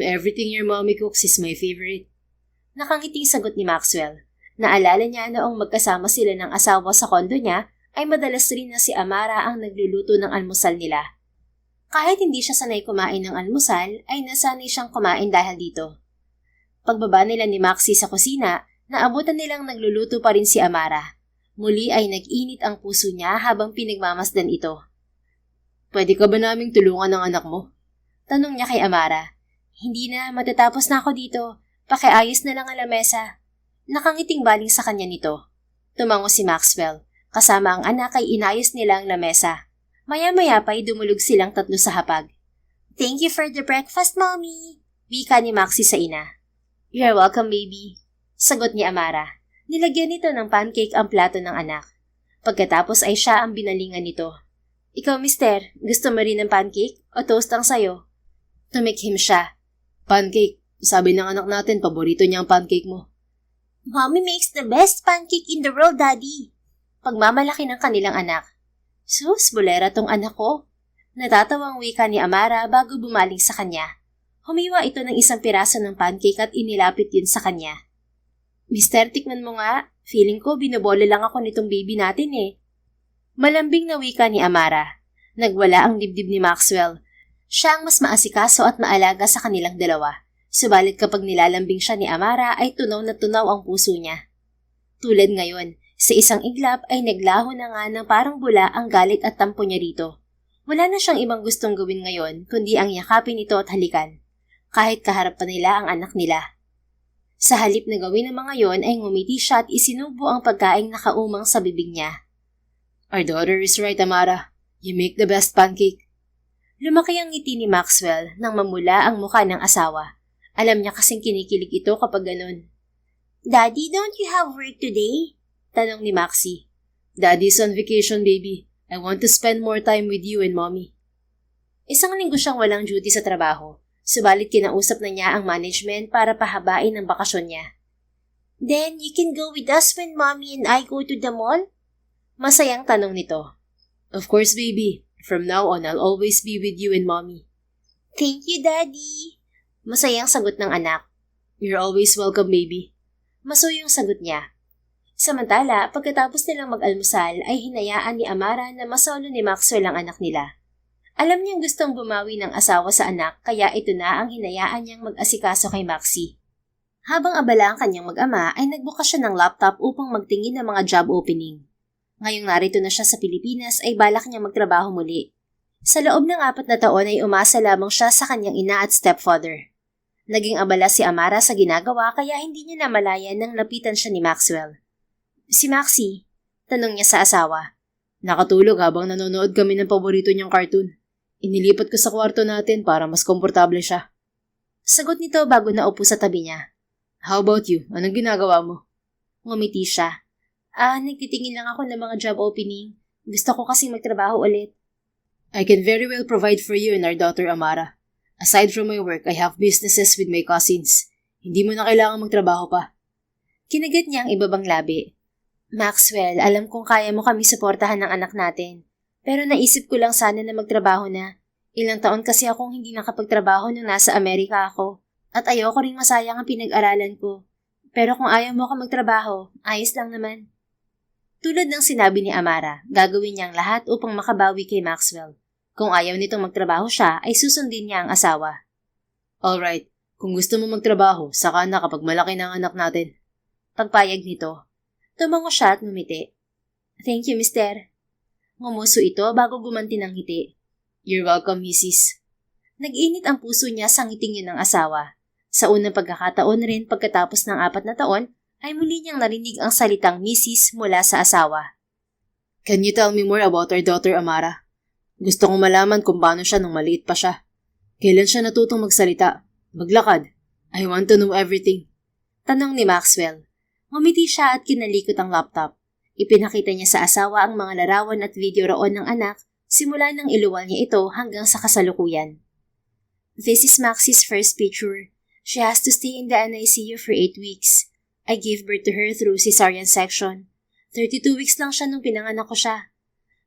Everything your mommy cooks is my favorite. Nakangiting sagot ni Maxwell. Naalala niya noong magkasama sila ng asawa sa kondo niya ay madalas rin na si Amara ang nagluluto ng almusal nila. Kahit hindi siya sanay kumain ng almusal, ay nasanay siyang kumain dahil dito. Pagbaba nila ni Maxie sa kusina, naabutan nilang nagluluto pa rin si Amara. Muli ay nag-init ang puso niya habang pinagmamasdan ito. Pwede ka ba naming tulungan ng anak mo? Tanong niya kay Amara. Hindi na, matatapos na ako dito. Pakiayos na lang ang lamesa. Nakangiting baling sa kanya nito. Tumango si Maxwell. Kasama ang anak ay inayos nila ang lamesa. Maya-maya pa'y dumulog silang tatlo sa hapag. Thank you for the breakfast, Mommy. Wika ni Maxie sa ina. You're welcome, baby. Sagot ni Amara. Nilagyan nito ng pancake ang plato ng anak. Pagkatapos ay siya ang binalingan nito. Ikaw, mister, gusto mo rin ng pancake o toast ang sayo? Tumikhim siya. Pancake. Sabi ng anak natin, paborito niya ang pancake mo. Mommy makes the best pancake in the world, Daddy. Pagmamalaki ng kanilang anak. Sus, bulera tong anak ko. Natatawang wika ni Amara bago bumaling sa kanya. Humiwa ito ng isang piraso ng pancake at inilapit yun sa kanya. Mister, tikman mo nga. Feeling ko binobole lang ako nitong baby natin eh. Malambing na wika ni Amara. Nagwala ang dibdib ni Maxwell. Siya ang mas maasikaso at maalaga sa kanilang dalawa. Subalit kapag nilalambing siya ni Amara ay tunaw na tunaw ang puso niya. Tulad ngayon, sa isang iglap ay naglaho na nga ng parang bula ang galit at tampo niya rito. Wala na siyang ibang gustong gawin ngayon kundi ang yakapin ito at halikan. Kahit kaharap pa nila ang anak nila. Sa halip na gawin ng mga yon ay ngumiti siya at isinubo ang pagkaing nakaumang sa bibig niya. Our daughter is right, Amara. You make the best pancake. Lumaki ang ngiti ni Maxwell nang mamula ang mukha ng asawa. Alam niya kasing kinikilig ito kapag ganun. Daddy, don't you have work today? Tanong ni Maxie. Daddy's on vacation, baby. I want to spend more time with you and mommy. Isang linggo siyang walang duty sa trabaho. Subalit kinausap na niya ang management para pahabain ang bakasyon niya. Then you can go with us when mommy and I go to the mall? Masayang tanong nito. Of course, baby. From now on, I'll always be with you and mommy. Thank you, Daddy. Masayang sagot ng anak. You're always welcome, baby. Masuyong sagot niya. Samantala, pagkatapos nilang mag-almusal ay hinayaan ni Amara na masolo ni Maxwell ang anak nila. Alam niyang gustong bumawi ng asawa sa anak kaya ito na ang hinayaan niyang mag-asikaso kay Maxie. Habang abala ang kanyang mag-ama ay nagbukas siya ng laptop upang magtingin ng mga job opening. Ngayong narito na siya sa Pilipinas ay balak niya magtrabaho muli. Sa loob ng 4 na taon ay umasa lamang siya sa kanyang ina at stepfather. Naging abala si Amara sa ginagawa kaya hindi niya namalayan nang lapitan siya ni Maxwell. Si Maxie, tanong niya sa asawa. Nakatulog habang nanonood kami ng paborito niyang cartoon. Inilipat ko sa kwarto natin para mas komportable siya. Sagot nito bago naupo sa tabi niya. How about you? Anong ginagawa mo? Ngumiti siya. Nagtitingin lang ako ng mga job opening. Gusto ko kasing magtrabaho ulit. I can very well provide for you and our daughter Amara. Aside from my work, I have businesses with my cousins. Hindi mo na kailangan magtrabaho pa. Kinagat niya ang ibabang labi. Maxwell, alam kong kaya mo kami suportahan ng anak natin. Pero naisip ko lang sana na magtrabaho na. Ilang taon kasi akong hindi nakapagtrabaho nung nasa Amerika ako. At ayoko ring masayang ang pinag-aralan ko. Pero kung ayaw mo ako magtrabaho, ayos lang naman. Tulad ng sinabi ni Amara, gagawin niyang lahat upang makabawi kay Maxwell. Kung ayaw nitong magtrabaho siya, ay susundin niya ang asawa. Alright, kung gusto mo magtrabaho, saka na kapag malaki na ang anak natin. Pagpayag nito. Tumango siya at ngumiti. Thank you, mister. Ngumuso ito bago gumanti ng ngiti. You're welcome, Mrs. Nag-init ang puso niya sa ngiting yun ng asawa. Sa unang pagkakataon rin pagkatapos ng 4 na taon, ay muli niyang narinig ang salitang Mrs. mula sa asawa. Can you tell me more about our daughter, Amara? Gusto kong malaman kung paano siya nung maliit pa siya. Kailan siya natutong magsalita? Maglakad? I want to know everything. Tanong ni Maxwell. Ngumiti siya at kinalikot ang laptop. Ipinakita niya sa asawa ang mga larawan at video roon ng anak simula nang iluwal niya ito hanggang sa kasalukuyan. This is Maxie's first picture. She has to stay in the NICU for 8 weeks. I gave birth to her through cesarean section. 32 weeks lang siya nung pinanganak ko siya.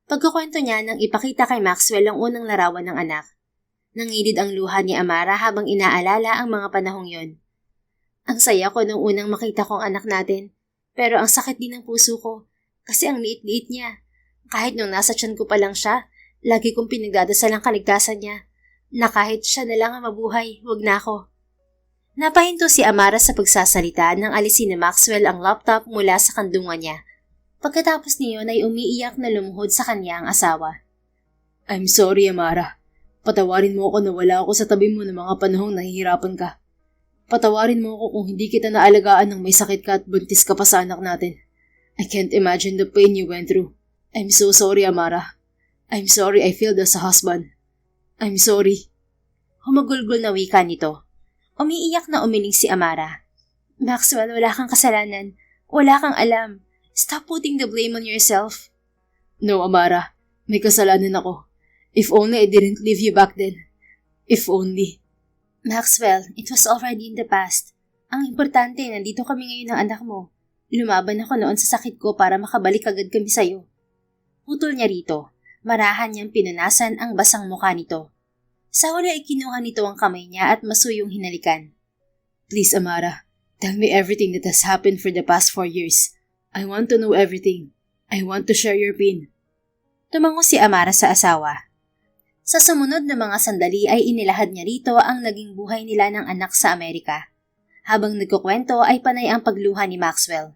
Pagkukwento niya nang ipakita kay Maxwell ang unang larawan ng anak. Nangilid ang luha ni Amara habang inaalala ang mga panahong yon. Ang saya ko nung unang makita kong anak natin, pero ang sakit din ng puso ko kasi ang liit-liit niya. Kahit nung nasa tiyan ko pa lang siya, lagi kong pinagdadasal ang kaligtasan niya, na kahit siya na lang ang mabuhay, wag na ako. Napahinto si Amara sa pagsasalita nang alisin ni Maxwell ang laptop mula sa kandungan niya. Pagkatapos niyon ay umiiyak na lumuhod sa kanya ang asawa. I'm sorry, Amara. Patawarin mo ako na wala ako sa tabi mo ng mga panahong nahihirapan ka. Patawarin mo ako kung hindi kita naalagaan ng may sakit ka at buntis ka pa sa anak natin. I can't imagine the pain you went through. I'm so sorry, Amara. I'm sorry I failed as a husband. I'm sorry. Humagulgol na wika nito. Umiiyak na umiling si Amara. Maxwell, wala kang kasalanan. Wala kang alam. Stop putting the blame on yourself. No, Amara. May kasalanan ako. If only I didn't leave you back then. If only. Maxwell, it was already in the past. Ang importante, nandito kami ngayon ng anak mo. Lumaban ako noon sa sakit ko para makabalik agad kami sa'yo. Putol niya rito. Marahan niyang pinunasan ang basang mukha nito. Sa huli ay kinuha nito ang kamay niya at masuyong hinalikan. Please, Amara. Tell me everything that has happened for the past 4 years. I want to know everything. I want to share your pain. Tumango si Amara sa asawa. Sa sumunod na mga sandali ay inilahad niya rito ang naging buhay nila ng anak sa Amerika. Habang nagkukwento ay panay ang pagluha ni Maxwell.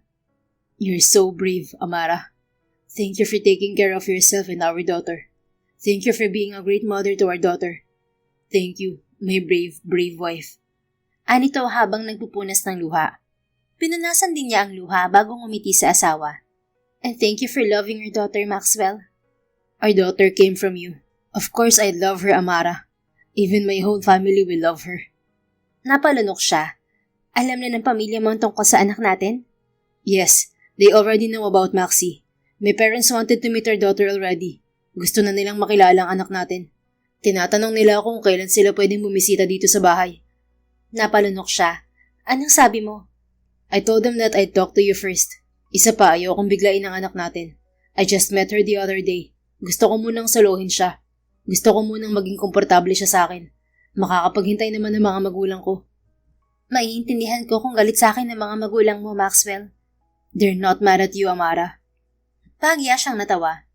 You're so brave, Amara. Thank you for taking care of yourself and our daughter. Thank you for being a great mother to our daughter. Thank you, my brave, brave wife. Anito habang nagpupunas ng luha. Pinunasan din niya ang luha bago ngumiti sa asawa. And thank you for loving your daughter, Maxwell. Our daughter came from you. Of course I love her, Amara. Even my whole family will love her. Napalunok siya. Alam na ng pamilya mo ang tungkol sa anak natin? Yes, they already know about Maxie. My parents wanted to meet our daughter already. Gusto na nilang makilala ang anak natin. Tinatanong nila ako kung kailan sila pwedeng bumisita dito sa bahay. Napalunok siya. Anong sabi mo? I told them that I'd talk to you first. Isa pa, ayokong biglain ang anak natin. I just met her the other day. Gusto ko munang saluhin siya. Gusto ko munang maging komportable siya sa akin. Makakapaghintay naman ng mga magulang ko. Maiintindihan ko kung galit sa akin ng mga magulang mo, Maxwell. They're not mad at you, Amara. Pagiya siyang natawa.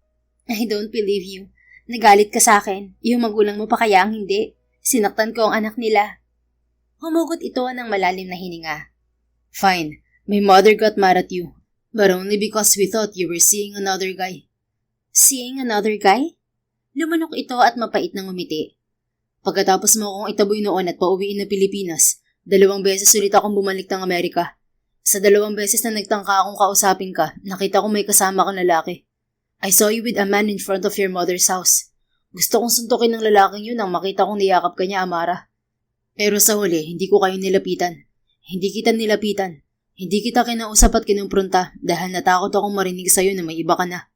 I don't believe you. Nagalit ka sa akin. Yung magulang mo pa kaya ang hindi. Sinaktan ko ang anak nila. Humugot ito ng malalim na hininga. Fine, my mother got mad at you. But only because we thought you were seeing another guy. Seeing another guy? Lumunok ito at mapait na ngumiti. Pagkatapos mo akong itaboy noon at pauwiin na Pilipinas, 2 beses ulit akong bumalik ng Amerika. Sa 2 beses na nagtangka akong kausapin ka, nakita ko may kasama kang lalaki. I saw you with a man in front of your mother's house. Gusto kong suntukin ng lalaking yun nang makita kong niyakap ka niya, Amara. Pero sa huli, hindi ko kayo nilapitan. Hindi kita nilapitan. Hindi kita kinausap at kinumpronta dahil natakot akong marinig sa'yo na may iba ka na.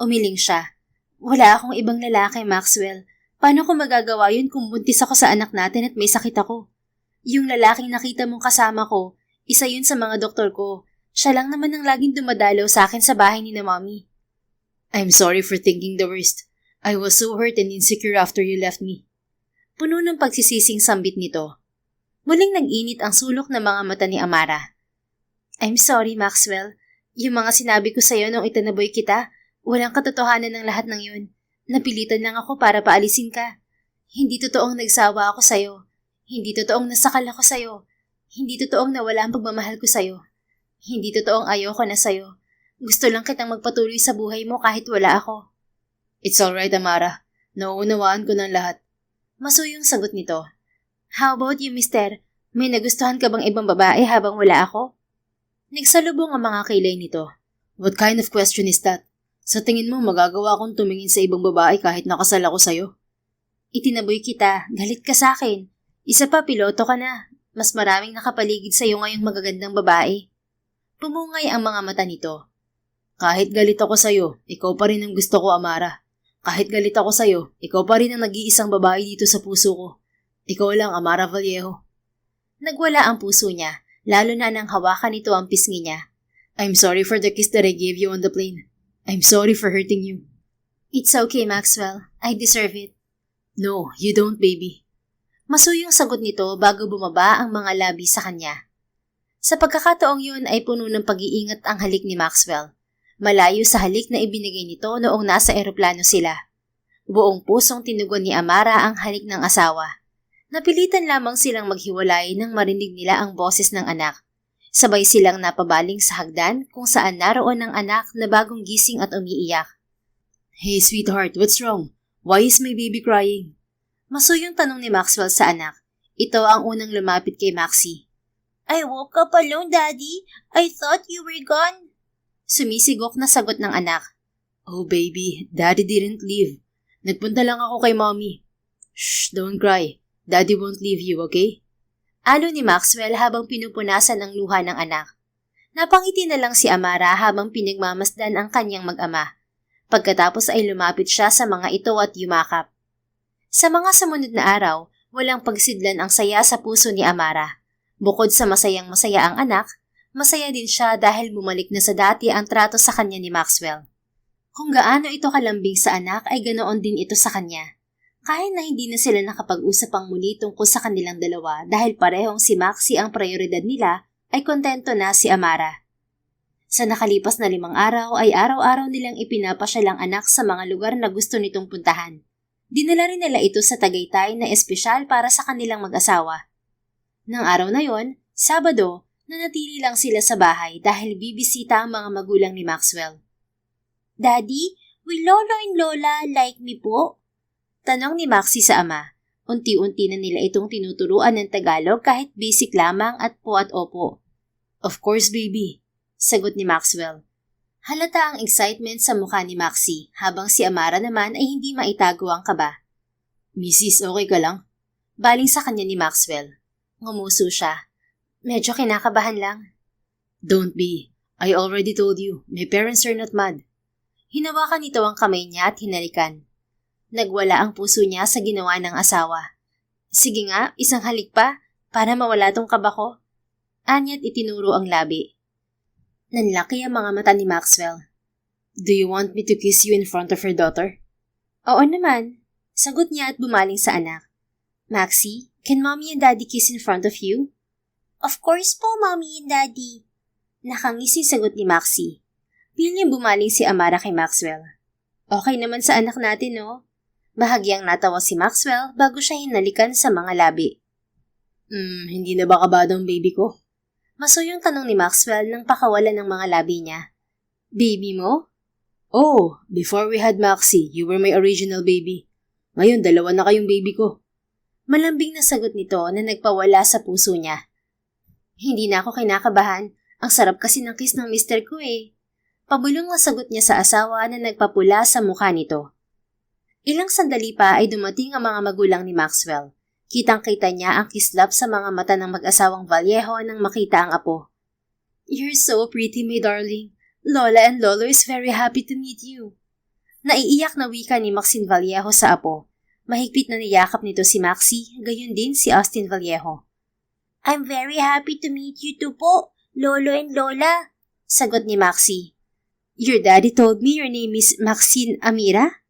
Umiling siya. Wala akong ibang lalaki, Maxwell. Paano ko magagawa yun kung buntis ako sa anak natin at may sakit ako? Yung lalaking nakita mong kasama ko, isa yun sa mga doktor ko. Siya lang naman ang laging dumadalaw sa akin sa bahay ni na Mommy. I'm sorry for thinking the worst. I was so hurt and insecure after you left me. Puno ng pagsisising sambit nito. Muling nag-init ang sulok ng mga mata ni Amara. I'm sorry, Maxwell. Yung mga sinabi ko sa'yo nung itinaboy kita, walang katotohanan ng lahat ng yun. Napilitan lang ako para paalisin ka. Hindi totoong nagsawa ako sa'yo. Hindi totoong nasakal ako sa'yo. Hindi totoong nawala ang pagmamahal ko sa'yo. Hindi totoong ayoko na sa'yo. Gusto lang kitang magpatuloy sa buhay mo kahit wala ako. It's alright, Amara. Nauunawaan ko ng lahat. Masuyong sagot nito. How about you, mister? May nagustuhan ka bang ibang babae habang wala ako? Nagsalubong ang mga kilay nito. What kind of question is that? Sa tingin mo magagawa akong tumingin sa ibang babae kahit nakasal ako sa'yo? Itinaboy kita. Galit ka sa akin. Isa pa, piloto ka na. Mas maraming nakapaligid sa'yo ngayong magagandang babae. Pumungay ang mga mata nito. Kahit galit ako sa'yo, ikaw pa rin ang gusto ko, Amara. Kahit galit ako sa'yo, ikaw pa rin ang nag-iisang babae dito sa puso ko. Ikaw lang, Amara Vallejo. Nagwala ang puso niya, lalo na nang hawakan nito ang pisngi niya. I'm sorry for the kiss that I gave you on the plane. I'm sorry for hurting you. It's okay, Maxwell. I deserve it. No, you don't, baby. Masuyong sagot nito bago bumaba ang mga labi sa kanya. Sa pagkakataong yun ay puno ng pag-iingat ang halik ni Maxwell. Malayo sa halik na ibinigay nito noong nasa eroplano sila. Buong pusong tinugon ni Amara ang halik ng asawa. Napilitan lamang silang maghiwalay nang marinig nila ang boses ng anak. Sabay silang napabaling sa hagdan kung saan naroon ang anak na bagong gising at umiiyak. Hey sweetheart, what's wrong? Why is my baby crying? Masuyong tanong ni Maxwell sa anak. Ito ang unang lumapit kay Maxie. I woke up alone, Daddy. I thought you were gone. Sumisigok na sagot ng anak. Oh baby, Daddy didn't leave. Nagpunta lang ako kay Mommy. Shh, don't cry. Daddy won't leave you, okay? Alo ni Maxwell habang pinupunasan ang luha ng anak. Napangiti na lang si Amara habang pinagmamasdan ang kanyang mag-ama. Pagkatapos ay lumapit siya sa mga ito at yumakap. Sa mga sumunod na araw, walang pagsidlan ang saya sa puso ni Amara. Bukod sa masayang-masaya ang anak, masaya din siya dahil bumalik na sa dati ang trato sa kanya ni Maxwell. Kung gaano ito kalambing sa anak ay ganoon din ito sa kanya. Kahit na hindi na sila nakapag-usap ang muli tungkol sa kanilang dalawa dahil parehong si Maxie ang prioridad nila, ay kontento na si Amara. Sa nakalipas na 5 araw ay araw-araw nilang ipinapasyalang anak sa mga lugar na gusto nitong puntahan. Dinala rin nila ito sa Tagaytay na espesyal para sa kanilang mag-asawa. Nang araw na yon, Sabado, nanatili lang sila sa bahay dahil bibisita ang mga magulang ni Maxwell. Daddy, will Lolo and Lola like me po? Tanong ni Maxie sa ama. Unti-unti na nila itong tinuturuan ng Tagalog kahit basic lamang at po at opo. Of course, baby. Sagot ni Maxwell. Halata ang excitement sa mukha ni Maxie habang si Amara naman ay hindi maitago ang kaba. Mrs., okay ka lang? Baling sa kanya ni Maxwell. Ngumuso siya. Medyo kinakabahan lang. Don't be. I already told you, my parents are not mad. Hinawakan nito ang kamay niya at hinalikan. Nagwala ang puso niya sa ginawa ng asawa. Sige nga, isang halik pa, para mawala tong kaba ko. Anya't itinuro ang labi. Nanlaki ang mga mata ni Maxwell. Do you want me to kiss you in front of your daughter? Oo naman. Sagot niya at bumaling sa anak. Maxie, can Mommy and Daddy kiss in front of you? Of course po, Mommy and Daddy. Nakangisi sagot ni Maxie. Piling bumaling si Amara kay Maxwell. Okay naman sa anak natin, no? Bahagyang natawa si Maxwell bago siya hinalikan sa mga labi. Hindi na ba kabado ang baby ko? Masuyong tanong ni Maxwell nang pakawalan ng mga labi niya. Baby mo? Oh, before we had Maxie, you were my original baby. Ngayon, 2 na kayong baby ko. Malambing na sagot nito na nagpawala sa puso niya. Hindi na ako kinakabahan. Ang sarap kasi ng kiss ng mister ko eh. Pabulong na sagot niya sa asawa na nagpapula sa mukha nito. Ilang sandali pa ay dumating ang mga magulang ni Maxwell. Kitang-kita niya ang kislap sa mga mata ng mag-asawang Vallejo nang makita ang apo. You're so pretty, my darling. Lola and Lolo is very happy to meet you. Naiiyak na wika ni Maxine Vallejo sa apo. Mahigpit na niyakap nito si Maxie, gayon din si Austin Vallejo. I'm very happy to meet you too po, Lolo and Lola, sagot ni Maxie. Your daddy told me your name is Maxine Amira?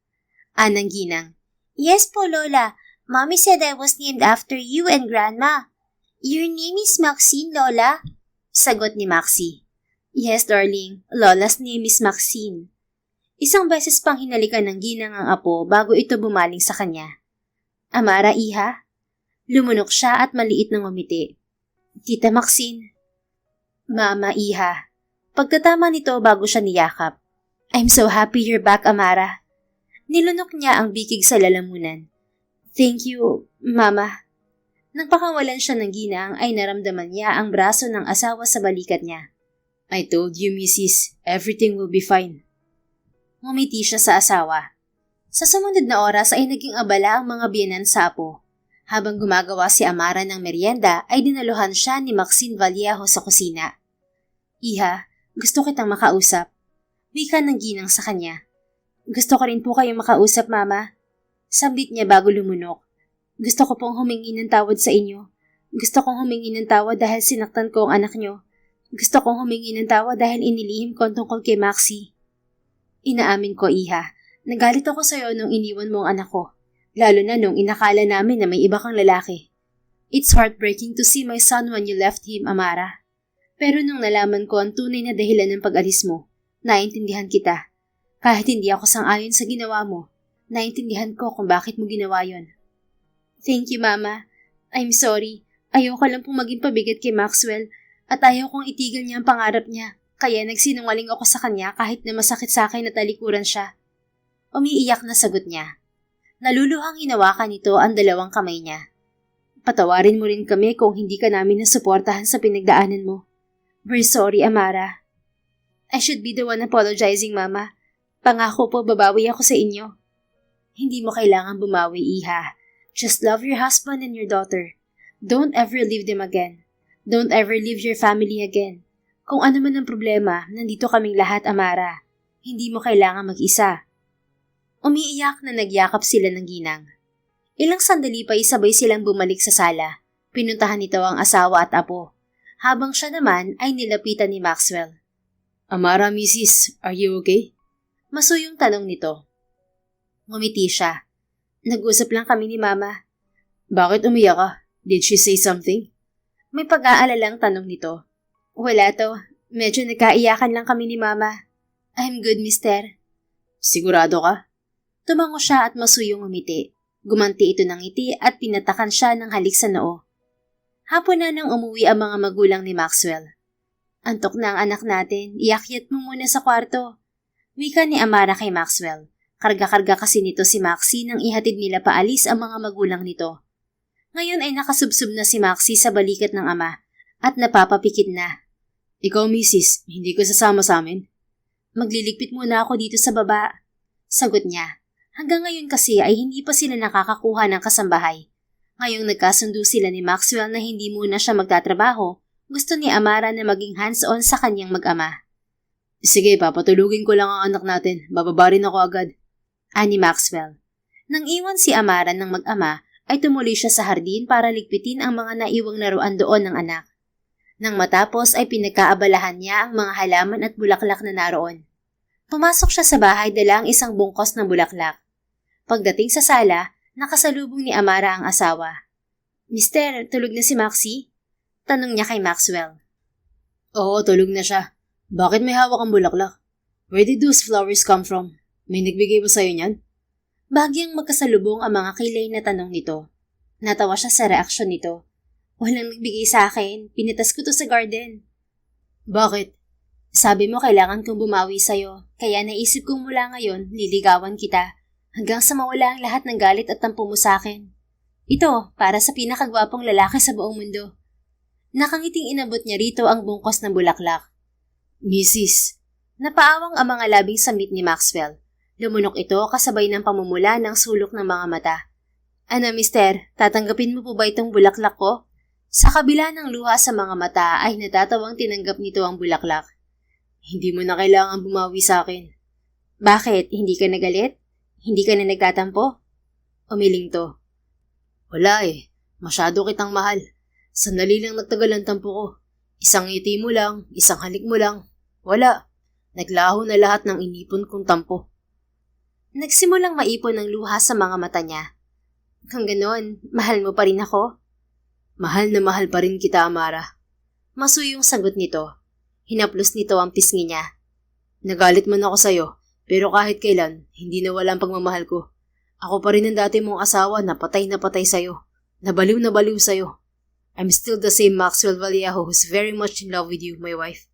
Anang ginang. Yes po, Lola. Mommy said I was named after you and Grandma. Your name is Maxine, Lola? Sagot ni Maxie. Yes, darling. Lola's name is Maxine. Isang beses pang hinalikan ng ginang ang apo bago ito bumaling sa kanya. Amara, iha? Lumunok siya at maliit na ngumiti. Tita Maxine. Mama, iha. Pagkatama nito bago siya niyakap. I'm so happy you're back, Amara. Nilunok niya ang bikig sa lalamunan. Thank you, Mama. Nang pakawalan siya ng ginang ay naramdaman niya ang braso ng asawa sa balikat niya. I told you, Mrs. Everything will be fine. Ngumiti siya sa asawa. Sa sumunod na oras ay naging abala ang mga biyenan sa apo. Habang gumagawa si Amara ng merienda ay dinaluhan siya ni Maxine Vallejo sa kusina. Iha, gusto kitang makausap. Wika ng ginang sa kanya. Gusto ko rin po kayong makausap, Mama. Sambit niya bago lumunok. Gusto ko pong humingi ng tawad sa inyo. Gusto kong humingi ng tawad dahil sinaktan ko ang anak niyo. Gusto kong humingi ng tawad dahil inilihim ko ang tungkol kay Maxie. Inaamin ko, iha. Nagalit ako sa'yo nung iniwan mo ang anak ko. Lalo na nung inakala namin na may iba kang lalaki. It's heartbreaking to see my son when you left him, Amara. Pero nung nalaman ko ang tunay na dahilan ng pag-alis mo, naintindihan kita. Kahit hindi ako sang-ayon sa ginawa mo, naintindihan ko kung bakit mo ginawa yon. Thank you, Mama. I'm sorry. Ayoko lang pong maging pabigat kay Maxwell at ayaw kong itigil niya ang pangarap niya. Kaya nagsinungaling ako sa kanya kahit na masakit sa akin na talikuran siya. Umiiyak na sagot niya. Naluluhang hinawakan nito ang 2 kamay niya. Patawarin mo rin kami kung hindi ka namin nasuportahan sa pinagdaanan mo. We're sorry, Amara. I should be the one apologizing, Mama. Pangako po babawi ako sa inyo. Hindi mo kailangan bumawi, iha. Just love your husband and your daughter. Don't ever leave them again. Don't ever leave your family again. Kung ano man ang problema, nandito kaming lahat, Amara. Hindi mo kailangan mag-isa. Umiiyak na nagyakap sila ng ginang. Ilang sandali pa sabay silang bumalik sa sala. Pinuntahan nito ang asawa at apo. Habang siya naman ay nilapitan ni Maxwell. Amara, Mrs., are you okay? Masuyong tanong nito. Ngumiti siya. Nag-usap lang kami ni Mama. Bakit umiyak ka? Did she say something? May pag-aalalang tanong nito. Wala to. Medyo nagkaiyakan lang kami ni Mama. I'm good, mister. Sigurado ka? Tumango siya at masuyong umiti. Gumanti ito ng ngiti at pinatakan siya ng halik sa noo. Hapon na nang umuwi ang mga magulang ni Maxwell. Antok na ang anak natin. Iakyat mo muna sa kwarto. Wika ni Amara kay Maxwell. Karga-karga kasi nito si Maxie nang ihatid nila paalis ang mga magulang nito. Ngayon ay nakasubsob na si Maxie sa balikat ng ama at napapapikit na. Ikaw, Mrs., hindi ko sasama sa amin. Magliligpit muna ako dito sa baba. Sagot niya. Hanggang ngayon kasi ay hindi pa sila nakakakuha ng kasambahay. Ngayong nagkasundo sila ni Maxwell na hindi muna siya magtatrabaho, gusto ni Amara na maging hands-on sa kanyang mag-ama. Sige, papatulugin ko lang ang anak natin. Bababa rin ako agad. Ani Maxwell. Nang iwan si Amara ng mag-ama, ay tumuloy siya sa hardin para ligpitin ang mga naiwang laruan doon ng anak. Nang matapos ay pinagkaabalahan niya ang mga halaman at bulaklak na naroon. Pumasok siya sa bahay dala ang isang bungkos ng bulaklak. Pagdating sa sala, nakasalubong ni Amara ang asawa. Mister, tulog na si Maxie? Tanong niya kay Maxwell. Oo, tulog na siya. Bakit may hawak ang bulaklak? Where did those flowers come from? May nagbigay ba sa'yo niyan? Bagyang magkasalubong ang mga kilay na tanong nito. Natawa siya sa reaksyon nito. Walang nagbigay sa akin, pinitas ko to sa garden. Bakit? Sabi mo kailangan kong bumawi sa'yo, kaya naisip kong mula ngayon, liligawan kita, hanggang sa mawala ang lahat ng galit at tampo mo sa akin. Ito, para sa pinakagwapong lalaki sa buong mundo. Nakangiting inabot niya rito ang bungkos ng bulaklak. Mrs. Napaawang ang mga labing samit ni Maxwell. Lumunok ito kasabay ng pamumula ng sulok ng mga mata. Ano, mister, tatanggapin mo po ba itong bulaklak ko? Sa kabila ng luha sa mga mata ay natatawang tinanggap nito ang bulaklak. Hindi mo na kailangan bumawi sa akin. Bakit? Hindi ka nagalit? Hindi ka na nagtatampo? Umiling to. Wala eh. Masyado kitang mahal. Sandali lang nagtagal ang tampo ko. Isang ngiti mo lang, isang halik mo lang. Wala. Naglaho na lahat ng inipon kong tampo. Nagsimulang maipon ng luha sa mga mata niya. Kung ganon, mahal mo pa rin ako? Mahal na mahal pa rin kita, Amara. Masuyong sagot nito. Hinaplos nito ang pisngi niya. Nagalit man ako sa'yo, pero kahit kailan, hindi nawala ang pagmamahal ko. Ako pa rin ang dati mong asawa na patay sa'yo. Nabaliw sa'yo. I'm still the same Maxwell Vallejo who's very much in love with you, my wife.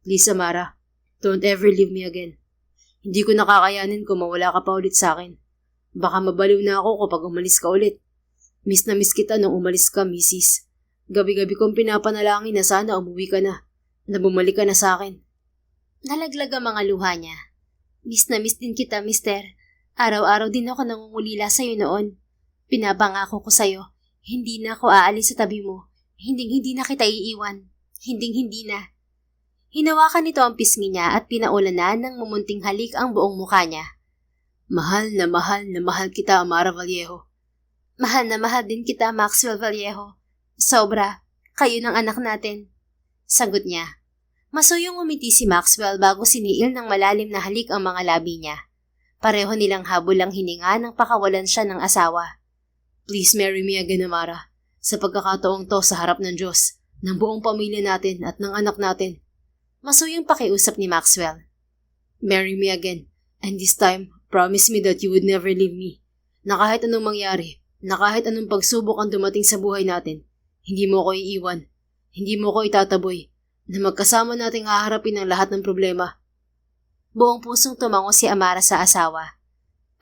Please, Amara, don't ever leave me again. Hindi ko nakakayanin kung mawala ka pa ulit sa akin. Baka mabaliw na ako kapag umalis ka ulit. Miss na miss kita nung umalis ka, Mrs. Gabi-gabi kong pinapanalangin na sana umuwi ka na bumalik ka na sa akin. Nalaglag ang mga luha niya. Miss na miss din kita, mister. Araw-araw din ako nangungulila sa'yo noon. Pinapangako ko sa'yo, hindi na ako aalis sa tabi mo. Hindi na kita iiwan. Hindi na. Hinawakan nito ang pisngi niya at pinaulanan ng mumunting halik ang buong mukha niya. Mahal na mahal kita, Amara Vallejo. Mahal na mahal din kita, Maxwell Vallejo. Sobra, kayo ng anak natin. Sagot niya. Masuyong umiti si Maxwell bago siniil ng malalim na halik ang mga labi niya. Pareho nilang habol ang hininga nang pakawalan siya ng asawa. Please marry me again, Amara. Sa pagkakataong to sa harap ng Diyos, ng buong pamilya natin at ng anak natin. Masuyong pakiusap ni Maxwell. Marry me again, and this time, promise me that you would never leave me. Na kahit anong mangyari, na kahit anong pagsubok ang dumating sa buhay natin, hindi mo ko iiwan, hindi mo ko itataboy, na magkasama nating haharapin ang lahat ng problema. Buong pusong tumango si Amara sa asawa.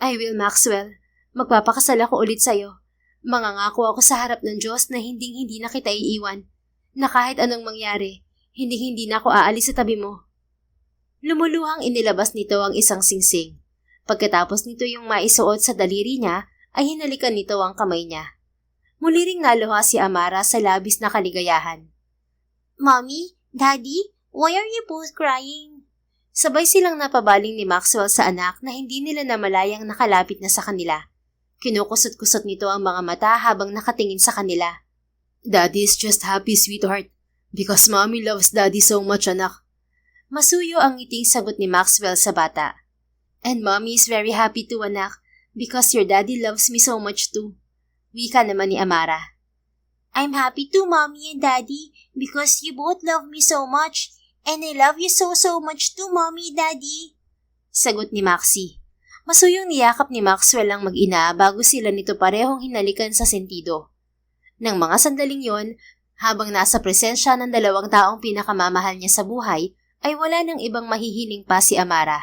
I will, Maxwell. Magpapakasal ako ulit sa'yo. Mangangako ako sa harap ng Diyos na hindi na kita iiwan, na kahit anong mangyari, hindi na ako aalis sa tabi mo. Lumuluhang inilabas nito ang isang singsing. Pagkatapos nito yung maisuot sa daliri niya, ay hinalikan nito ang kamay niya. Muli ring naluha si Amara sa labis na kaligayahan. Mommy, Daddy, why are you both crying? Sabay silang napabaling ni Maxwell sa anak na hindi nila namalayang nakalapit na sa kanila. Kinukusot-kusot nito ang mga mata habang nakatingin sa kanila. Daddy is just happy, sweetheart. Because Mommy loves Daddy so much, anak. Masuyo ang ngiting sagot ni Maxwell sa bata. And Mommy is very happy too, anak, because your daddy loves me so much too. Wika naman ni Amara. I'm happy too, Mommy and Daddy, because you both love me so much, and I love you so much too, Mommy, Daddy. Sagot ni Maxie. Masuyong niyakap ni Maxwell ang mag-ina bago sila nito parehong hinalikan sa sentido. Nang mga sandaling yon, habang nasa presensya ng dalawang taong pinakamamahal niya sa buhay, ay wala nang ibang mahihiling pa si Amara.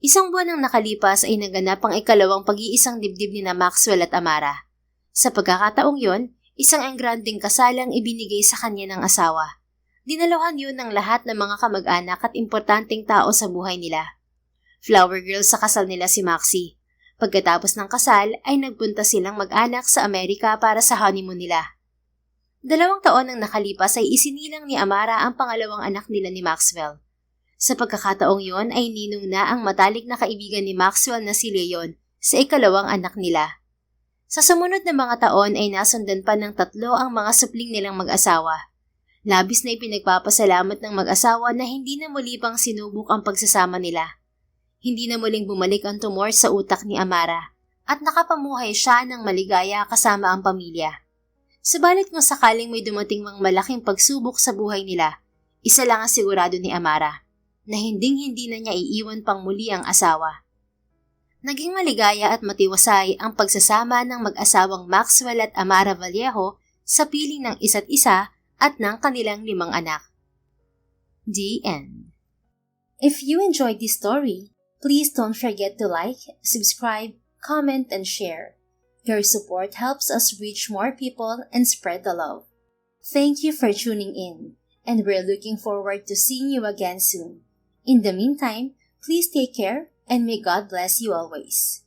Isang buwan nang nakalipas ay naganap ang ikalawang pag-iisang dibdib ni na Maxwell at Amara. Sa pagkakataong yon, isang engranding kasalang ibinigay sa kanya ng asawa. Dinaluhan yun ng lahat ng mga kamag-anak at importanteng tao sa buhay nila. Flower girl sa kasal nila si Maxie. Pagkatapos ng kasal ay nagpunta silang mag-anak sa Amerika para sa honeymoon nila. 2 taon nang nakalipas ay isinilang ni Amara ang pangalawang anak nila ni Maxwell. Sa pagkakataong yon ay ninong na ang matalik na kaibigan ni Maxwell na si Leon sa ikalawang anak nila. Sa sumunod na mga taon ay nasundan pa ng 3 ang mga supling nilang mag-asawa. Labis na ipinagpapasalamat ng mag-asawa na hindi na muli pang sinubok ang pagsasama nila. Hindi na muling bumalik ang tumor sa utak ni Amara at nakapamuhay siya ng maligaya kasama ang pamilya. Subalit kung sakaling may dumating mang malaking pagsubok sa buhay nila, isa lang ang sigurado ni Amara, na hindi na niya iiwan pang muli ang asawa. Naging maligaya at matiwasay ang pagsasama ng mag-asawang Maxwell at Amara Vallejo sa piling ng isa't isa at ng kanilang 5 anak. The end. If you enjoyed this story, please don't forget to like, subscribe, comment, and share. Your support helps us reach more people and spread the love. Thank you for tuning in, and we're looking forward to seeing you again soon. In the meantime, please take care and may God bless you always.